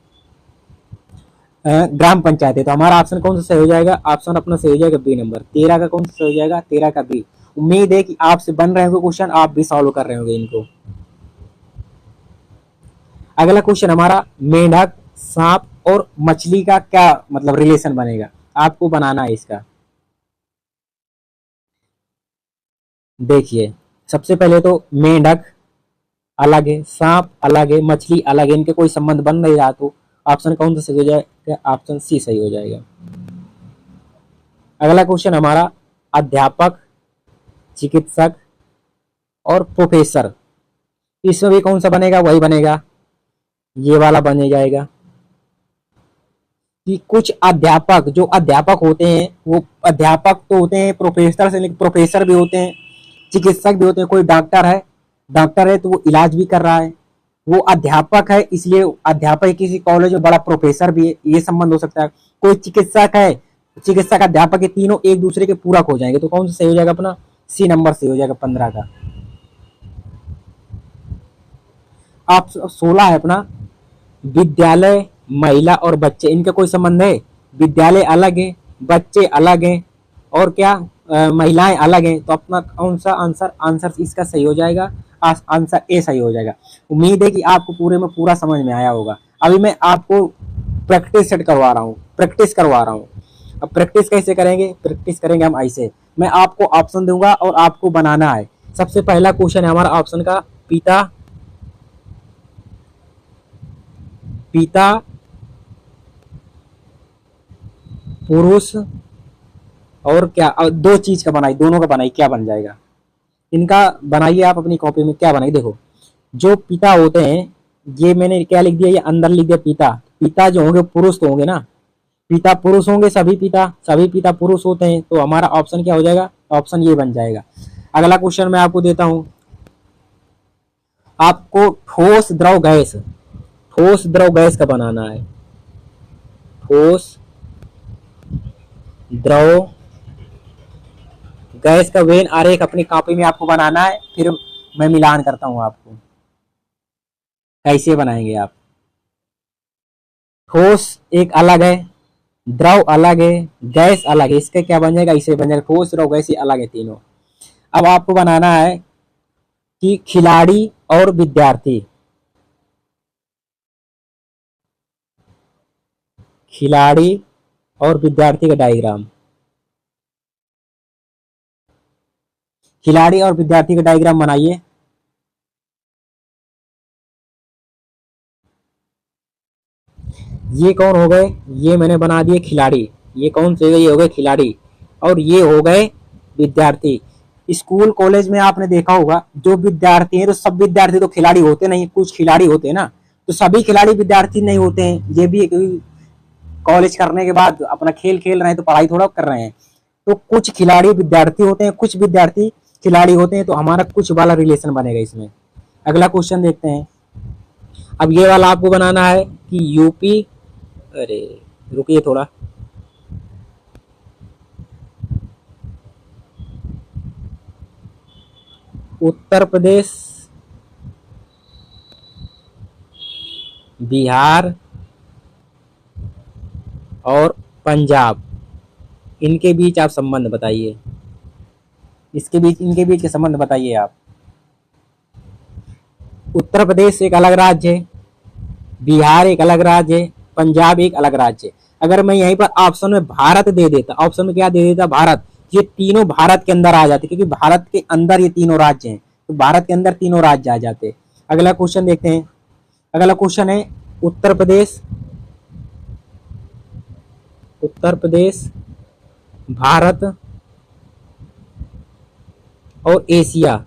ग्राम पंचायत है। तो हमारा ऑप्शन कौन सा सही हो जाएगा? ऑप्शन अपना सही हो जाएगा बी नंबर। 13 का कौन सा सही हो जाएगा? 13 का बी। उम्मीद है कि आपसे बन रहे होंगे क्वेश्चन, आप भी सॉल्व कर रहे होंगे इनको। अगला क्वेश्चन हमारा, मेंढक, सांप और मछली का क्या मतलब रिलेशन बनेगा? आपको बनाना है इसका। देखिए, सबसे पहले तो मेंढक अलग है, सांप अलग है, मछली अलग है, इनके कोई संबंध बन नहीं रहा। तो ऑप्शन कौन सा सही हो जाएगा? ऑप्शन सी सही हो जाएगा। अगला क्वेश्चन हमारा, अध्यापक, चिकित्सक और प्रोफेसर, इसमें भी कौन सा बनेगा? वही बनेगा, ये वाला बने जाएगा कि कुछ अध्यापक, जो अध्यापक होते हैं वो अध्यापक तो होते हैं प्रोफेसर से, लेकिन प्रोफेसर भी होते हैं, चिकित्सक भी होते हैं। कोई डॉक्टर है तो वो इलाज भी कर रहा है, वो अध्यापक है इसलिए अध्यापक किसी कॉलेज में बड़ा प्रोफेसर भी है, ये संबंध हो सकता है। कोई चिकित्सक है, चिकित्सक अध्यापक है, तीनों एक दूसरे के पूरक हो जाएंगे। तो कौन सा सही हो जाएगा अपना? सी नंबर सही हो जाएगा 15 का। आप 16 है अपना, विद्यालय, महिला और बच्चे, इनका कोई संबंध है? विद्यालय अलग है, बच्चे अलग हैं, और क्या महिलाएं अलग हैं। तो अपना कौन सा आंसर इसका सही हो जाएगा? आंसर ए सही हो जाएगा। उम्मीद है कि आपको पूरे में पूरा समझ में आया होगा। अभी मैं आपको प्रैक्टिस करवा रहा हूँ। अब प्रैक्टिस कैसे करेंगे? प्रैक्टिस करेंगे हम ऐसे, मैं आपको ऑप्शन दूंगा और आपको बनाना है। सबसे पहला क्वेश्चन है हमारा ऑप्शन का, पिता, पुरुष और क्या, दो चीज का बनाई, दोनों का बनाई, क्या बन जाएगा? इनका बनाइए आप अपनी कॉपी में, क्या बनाइए। देखो, जो पिता होते हैं, ये मैंने क्या लिख दिया? ये अंदर लिख दिया पिता। पिता जो होंगे पुरुष तो होंगे ना, पिता पुरुष होंगे, सभी पिता पुरुष होते हैं। तो हमारा ऑप्शन क्या हो जाएगा? ऑप्शन ये बन जाएगा। अगला क्वेश्चन मैं आपको देता हूं, आपको ठोस द्रव गैस का बनाना है। ठोस द्रव गैस का वेन आरेख अपनी कॉपी में आपको बनाना है, फिर मैं मिलान करता हूं आपको कैसे बनाएंगे आप। ठोस एक अलग है, द्रव अलग है, गैस अलग है, इसका क्या बन जाएगा? इसे बन जाएगा ठोस, द्रव, गैस, अलग है तीनों। अब आपको बनाना है कि खिलाड़ी और विद्यार्थी, खिलाड़ी और विद्यार्थी का डायग्राम, खिलाड़ी और विद्यार्थी का डायग्राम बनाइए। ये कौन हो गए? ये मैंने बना दिए खिलाड़ी। ये कौन से? ये हो गए खिलाड़ी, और ये हो गए विद्यार्थी। स्कूल कॉलेज में आपने देखा होगा, जो विद्यार्थी हैं, तो सब विद्यार्थी तो खिलाड़ी होते नहीं, कुछ खिलाड़ी होते हैं ना, तो सभी खिलाड़ी विद्यार्थी नहीं होते हैं। ये भी कॉलेज करने के बाद अपना खेल खेल रहे हैं तो पढ़ाई थोड़ा कर रहे हैं। तो कुछ खिलाड़ी विद्यार्थी होते हैं, कुछ विद्यार्थी खिलाड़ी होते हैं। तो हमारा कुछ वाला रिलेशन बनेगा इसमें। अगला क्वेश्चन देखते हैं। अब ये वाला आपको बनाना है कि यूपी, अरे रुकिए थोड़ा, उत्तर प्रदेश, बिहार और पंजाब, इनके बीच आप संबंध बताइए। इनके बीच के संबंध बताइए आप। उत्तर प्रदेश एक अलग राज्य है, बिहार एक अलग राज्य है, पंजाब एक अलग राज्य है। अगर मैं यहीं पर ऑप्शन में भारत दे देता, ऑप्शन में क्या दे देता, भारत, ये तीनों भारत के अंदर आ जाते, क्योंकि भारत के अंदर ये तीनों राज्य हैं, तो भारत के अंदर तीनों राज्य आ जाते। अगला क्वेश्चन देखते हैं। अगला क्वेश्चन है उत्तर प्रदेश, उत्तर प्रदेश, भारत और एशिया,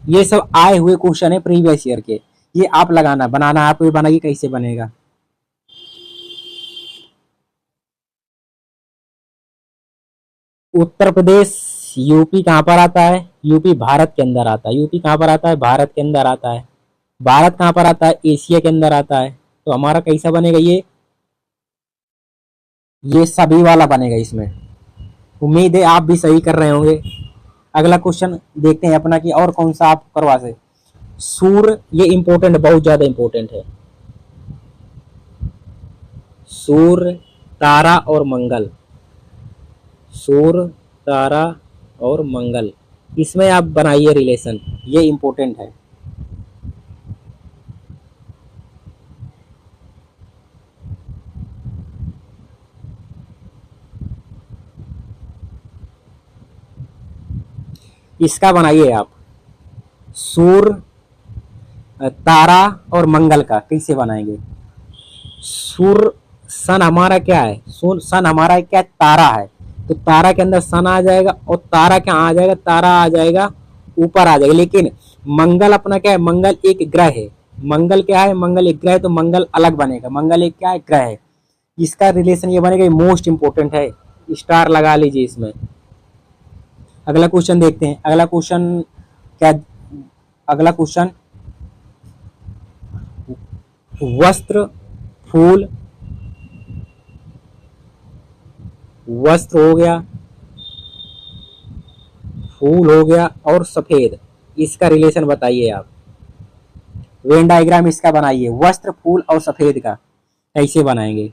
ये सब आए हुए क्वेश्चन है प्रीवियस ईयर के। ये आप लगाना, बनाना आप, ये बनाइए कैसे बनेगा। उत्तर प्रदेश यूपी कहाँ पर आता है, यूपी भारत के अंदर आता है। यूपी कहाँ पर आता है, भारत के अंदर आता है। भारत कहाँ पर आता है, एशिया के अंदर आता है। तो हमारा कैसा बनेगा ये सभी वाला बनेगा इसमें। उम्मीद है आप भी सही कर रहे होंगे। अगला क्वेश्चन देखते हैं अपना कि और कौन सा आप करवा से। सूर्य, ये इंपॉर्टेंट, बहुत ज्यादा इंपॉर्टेंट है। सूर्य, तारा और मंगल, सूर्य, तारा और मंगल, इसमें आप बनाइए रिलेशन, ये इंपॉर्टेंट है। इसका बनाइए आप, सूर्य, तारा और मंगल का कैसे बनाएंगे। सूर्य, सन हमारा क्या है, सन हमारा क्या, तारा है, तो तारा के अंदर सन आ जाएगा, और तारा क्या आ जाएगा, तारा आ जाएगा, ऊपर आ जाएगा। लेकिन मंगल अपना क्या है, मंगल एक ग्रह है। मंगल क्या है, मंगल एक ग्रह है, तो मंगल अलग बनेगा। मंगल एक क्या है, ग्रह है। इसका रिलेशन ये बनेगा, मोस्ट इंपोर्टेंट है, स्टार लगा लीजिए इसमें। अगला क्वेश्चन देखते हैं। अगला क्वेश्चन क्या, अगला क्वेश्चन, वस्त्र, फूल, वस्त्र हो गया, फूल हो गया और सफेद, इसका रिलेशन बताइए आप। वेन डायग्राम इसका बनाइए, वस्त्र, फूल और सफेद का कैसे बनाएंगे।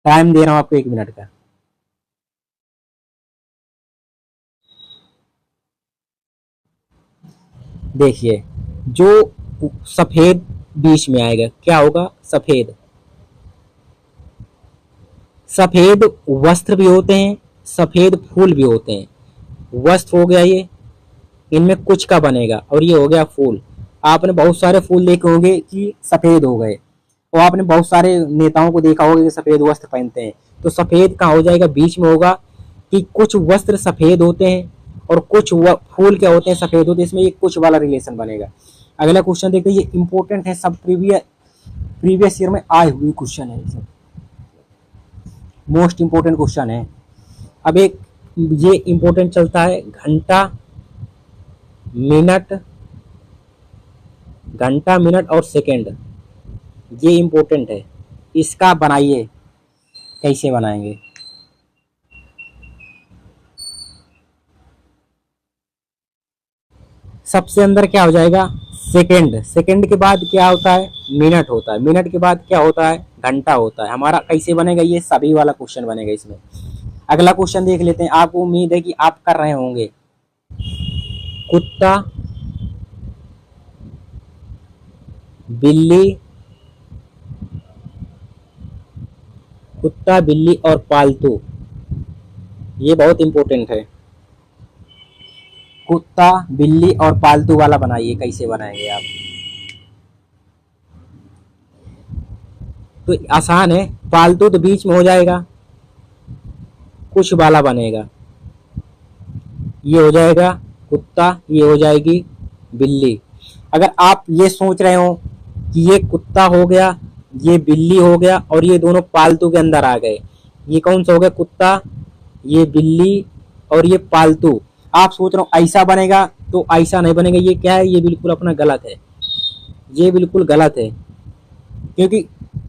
टाइम दे रहा हूं आपको 1 मिनट का। देखिए, जो सफेद बीच में आएगा क्या होगा, सफेद। सफेद वस्त्र भी होते हैं, सफेद फूल भी होते हैं। वस्त्र हो गया ये, इनमें कुछ का बनेगा, और ये हो गया फूल। आपने बहुत सारे फूल देखे होंगे कि सफेद हो गए, और आपने बहुत सारे नेताओं को देखा होगा कि सफेद वस्त्र पहनते हैं। तो सफेद का हो जाएगा, बीच में होगा कि कुछ वस्त्र सफेद होते हैं और कुछ फूल क्या होते हैं, सफेद होते हैं। इसमें ये कुछ वाला रिलेशन बनेगा। अगला क्वेश्चन देखते हैं, ये इंपॉर्टेंट है, सब प्रीवियस ईयर में आए हुए क्वेश्चन है, मोस्ट इंपोर्टेंट क्वेश्चन है। अब एक ये इंपॉर्टेंट चलता है, घंटा, मिनट, घंटा, मिनट और सेकंड, ये इंपॉर्टेंट है। इसका बनाइए, कैसे बनाएंगे। सबसे अंदर क्या हो जाएगा, सेकंड। सेकंड के बाद क्या होता है, मिनट होता है। मिनट के बाद क्या होता है, घंटा होता है। हमारा कैसे बनेगा, ये सभी वाला क्वेश्चन बनेगा इसमें। अगला क्वेश्चन देख लेते हैं, आपको उम्मीद है कि आप कर रहे होंगे। कुत्ता, बिल्ली, कुत्ता, बिल्ली और पालतू, ये बहुत इंपॉर्टेंट है। कुत्ता, बिल्ली और पालतू वाला बनाइए, कैसे बनाएंगे आप। तो आसान है, पालतू तो बीच में हो जाएगा, कुछ वाला बनेगा, ये हो जाएगा कुत्ता, ये हो जाएगी बिल्ली। अगर आप ये सोच रहे हो कि ये कुत्ता हो गया, ये बिल्ली हो गया और ये दोनों पालतू के अंदर आ गए, ये कौन सा हो गया, कुत्ता, ये बिल्ली और ये पालतू, आप सोच रहे हो ऐसा बनेगा, तो ऐसा नहीं बनेगा। ये क्या है, ये बिल्कुल अपना गलत है, ये बिल्कुल गलत है। क्योंकि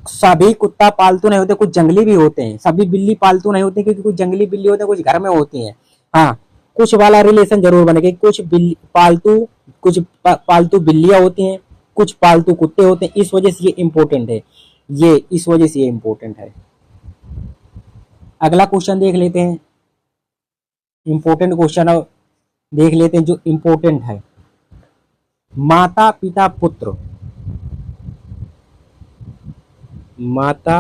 सभी कुत्ता पालतू नहीं होते, कुछ जंगली भी होते हैं। सभी बिल्ली पालतू नहीं होते, क्योंकि कुछ जंगली बिल्ली होते हैं, कुछ घर में होती हैं। हाँ, कुछ वाला रिलेशन जरूर बनेगा, कुछ बिल्ली पालतू, कुछ पालतू बिल्लियां होती हैं, कुछ पालतू कुत्ते होते हैं। इस वजह से ये इंपॉर्टेंट है, ये इस वजह से ये इंपॉर्टेंट है। अगला क्वेश्चन देख लेते हैं, इंपॉर्टेंट क्वेश्चन देख लेते हैं जो इंपॉर्टेंट है। माता पिता पुत्र, माता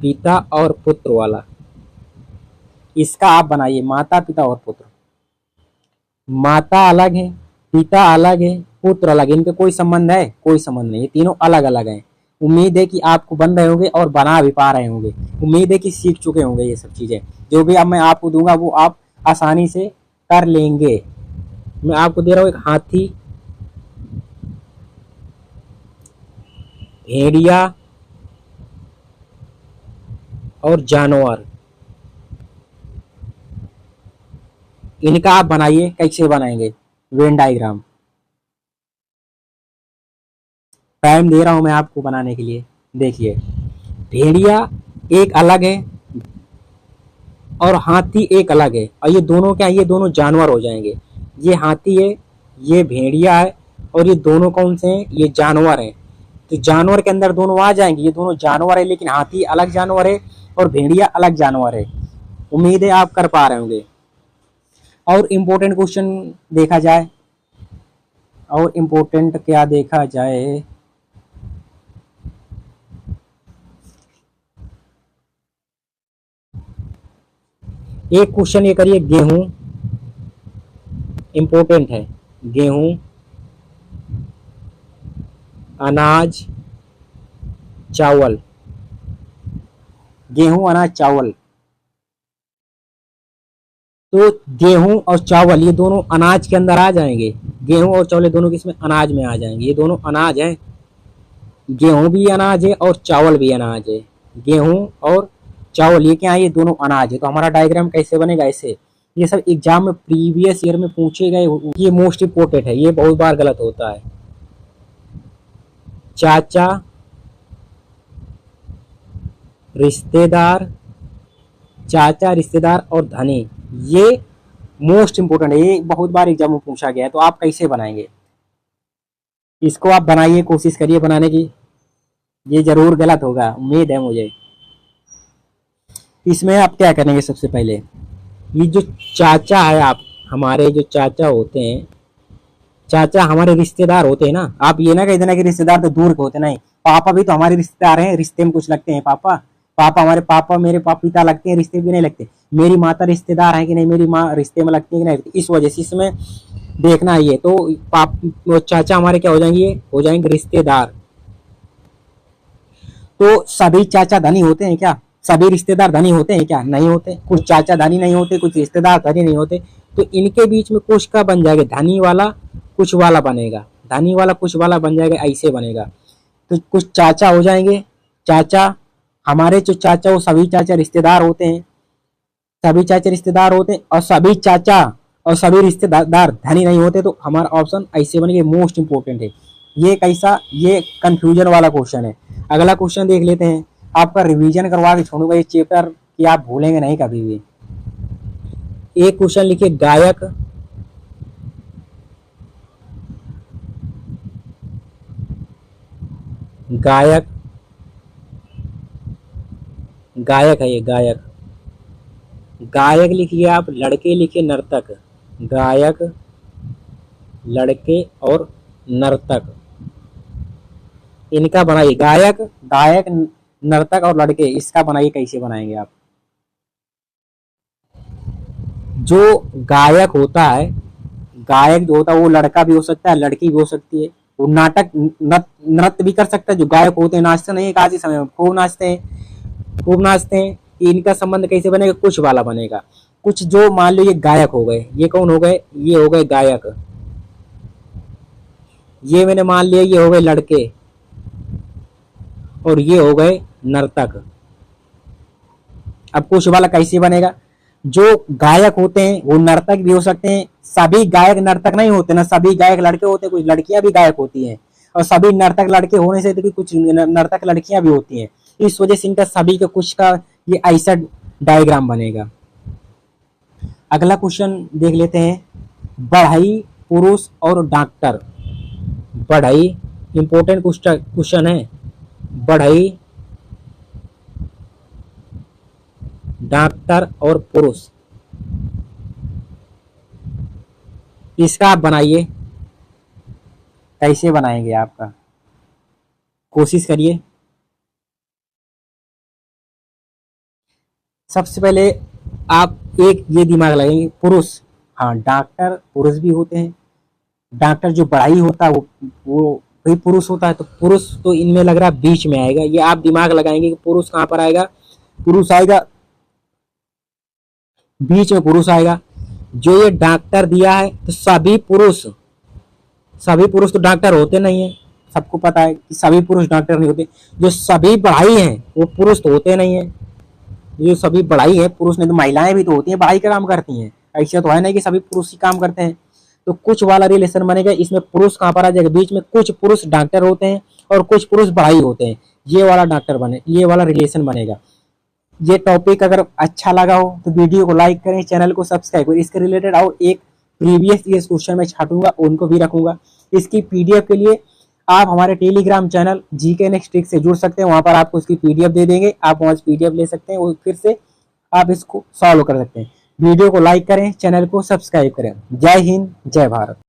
पिता और पुत्र वाला, इसका आप बनाइए माता पिता और पुत्र। माता अलग है, पिता अलग है, पुत्र अलग है, इनका कोई संबंध है? कोई संबंध नहीं, ये तीनों अलग अलग हैं। उम्मीद है कि आपको बन रहे होंगे और बना भी पा रहे होंगे। उम्मीद है कि सीख चुके होंगे ये सब चीजें। जो भी अब मैं आपको दूंगा वो आप आसानी से कर लेंगे। मैं आपको दे रहा हूं एक हाथी, भेड़िया और जानवर, इनका आप बनाइए। कैसे बनाएंगे वेन डायग्राम? टाइम दे रहा हूं मैं आपको बनाने के लिए। देखिए, भेड़िया एक अलग है और हाथी एक अलग है, और ये दोनों क्या, ये दोनों जानवर हो जाएंगे। ये हाथी है, ये भेड़िया है, और ये दोनों कौन से हैं? ये जानवर हैं। तो जानवर के अंदर दोनों आ जाएंगे। ये दोनों जानवर है, लेकिन हाथी अलग जानवर है और भेड़िया अलग जानवर है। उम्मीद है आप कर पा रहे होंगे। और इम्पोर्टेंट क्वेश्चन देखा जाए, और इम्पोर्टेंट क्या देखा जाए, एक क्वेश्चन ये करिए, गेहूं इम्पोर्टेंट है। गेहूं, अनाज, चावल, गेहूं अनाज चावल। तो गेहूं और चावल ये दोनों अनाज के अंदर आ जाएंगे। गेहूं और चावल ये दोनों किसमें? अनाज में आ जाएंगे। ये दोनों अनाज है, गेहूं भी अनाज है और चावल भी अनाज है। गेहूं और चावल ये क्या है? ये दोनों अनाज है। तो हमारा डायग्राम कैसे बनेगा? ऐसे। ये सब एग्जाम में प्रीवियस ईयर में पूछे गए, ये मोस्ट इंपोर्टेंट है, ये बहुत बार गलत होता है। चाचा, रिश्तेदार, चाचा रिश्तेदार और धनी, ये मोस्ट इंपोर्टेंट है, ये बहुत बार एग्जाम में पूछा गया है। तो आप कैसे बनाएंगे इसको? आप बनाइए, कोशिश करिए बनाने की। ये जरूर गलत होगा, उम्मीद है मुझे। इसमें आप क्या करेंगे? सबसे पहले ये जो चाचा है, आप हमारे जो चाचा होते हैं, चाचा हमारे रिश्तेदार होते हैं ना। आप ये ना कह देना कि रिश्तेदार तो दूर के होते, नहीं, पापा भी तो हमारे रिश्तेदार हैं, रिश्ते में कुछ लगते हैं। पापा पापा हमारे पापा मेरे पिता लगते हैं, रिश्ते भी नहीं लगते। मेरी माता रिश्तेदार है कि नहीं, मेरी माँ रिश्ते में लगती है कि नहीं, इस वजह से इसमें देखना है। ये तो चाचा हमारे क्या हो जाएंगे? ये हो जाएंगे रिश्तेदार। तो सभी चाचा धनी होते हैं क्या? सभी रिश्तेदार धनी होते हैं क्या? नहीं होते। कुछ चाचा धनी नहीं होते, कुछ रिश्तेदार धनी नहीं होते। तो इनके बीच में कुछ का बन जाएगा, धनी वाला कुछ वाला बनेगा, धनी वाला कुछ वाला बन जाएगा, ऐसे बनेगा। तो कुछ चाचा हो जाएंगे। चाचा हमारे जो चाचा, वो सभी चाचा रिश्तेदार होते हैं, सभी चाचा रिश्तेदार होते हैं, और सभी चाचा और सभी रिश्तेदार धनी नहीं होते। तो हमारा ऑप्शन ऐसे बनेगा, मोस्ट इंपोर्टेंट है। ये कैसा? ये कंफ्यूजन वाला क्वेश्चन है। अगला क्वेश्चन देख लेते हैं। आपका रिवीजन करवा के छोड़ूंगा ये चैप्टर, कि आप भूलेंगे नहीं कभी भी। एक क्वेश्चन लिखिए, गायक, गायक, गायक है ये, गायक। गायक लिखिए आप, लड़के लिखिए नर्तक, गायक, लड़के और नर्तक, इनका बनाइए। गायक, गायक, नर्तक और लड़के, इसका बनाइए। कैसे बनाएंगे आप? जो गायक होता है, गायक जो होता है वो लड़का भी हो सकता है, लड़की भी हो सकती है। वो नाटक नृत्य भी कर सकता है। जो गायक होते हैं नाचते नहीं, आज के समय में खूब नाचते हैं, खूब नाचते हैं। इनका संबंध कैसे बनेगा? कुछ वाला बनेगा। कुछ जो मान लो ये गायक हो गए, ये कौन हो गए? ये हो गए गायक। ये मैंने मान लिया ये हो गए लड़के, और ये हो गए नर्तक। अब कुछ वाला कैसे बनेगा? जो गायक होते हैं वो नर्तक भी हो सकते हैं। सभी गायक नर्तक नहीं होते ना, सभी गायक लड़के होते हैं, कुछ लड़कियां भी गायक होती हैं। और सभी नर्तक लड़के होने से तो कुछ नर्तक लड़कियां भी होती हैं। इस वजह से इनका सभी का कुछ का ये ऐसा डायग्राम बनेगा। अगला क्वेश्चन देख लेते हैं, बढ़ई, पुरुष और डॉक्टर। बढ़ई इंपोर्टेंट क्वेश्चन है। बढ़ई, डॉक्टर और पुरुष, इसका आप बनाइए। कैसे बनाएंगे आपका, कोशिश करिए। सबसे पहले आप एक ये दिमाग लगाएंगे, पुरुष, हाँ डॉक्टर पुरुष भी होते हैं। डॉक्टर जो बड़ाई होता है वो वही पुरुष होता है। तो पुरुष तो इनमें लग रहा है बीच में आएगा। ये आप दिमाग लगाएंगे कि पुरुष कहाँ पर आएगा, पुरुष आएगा बीच में, पुरुष आएगा। जो ये डॉक्टर दिया है तो सभी पुरुष तो डॉक्टर होते नहीं है। सबको पता है कि सभी पुरुष डॉक्टर नहीं होते। जो सभी बढ़ाई हैं वो पुरुष तो होते नहीं है। जो सभी बढ़ाई है पुरुष नहीं तो महिलाएं भी तो होती हैं, बढ़ाई का काम करती हैं। ऐसा तो है नहीं कि सभी पुरुष ही काम करते हैं। तो कुछ वाला रिलेशन बनेगा। इसमें पुरुष कहाँ पर आ जाएगा, बीच में। कुछ पुरुष डॉक्टर होते हैं और कुछ पुरुष बढ़ाई होते हैं। ये वाला डॉक्टर बने, ये वाला रिलेशन बनेगा। ये टॉपिक अगर अच्छा लगा हो तो वीडियो को लाइक करें, चैनल को सब्सक्राइब करें। इसके रिलेटेड और एक प्रीवियस ईयर क्वेश्चन मैं छाटूंगा, उनको भी रखूंगा। इसकी पीडीएफ के लिए आप हमारे Telegram channel GK next trick से जुड़ सकते हैं। वहां पर आपको उसकी पीडीएफ दे देंगे, आप वहां से पीडीएफ ले सकते हैं और फिर से आप इसको सॉल्व कर सकते हैं। वीडियो को लाइक करें, चैनल को सब्सक्राइब करें। जय हिंद, जय भारत।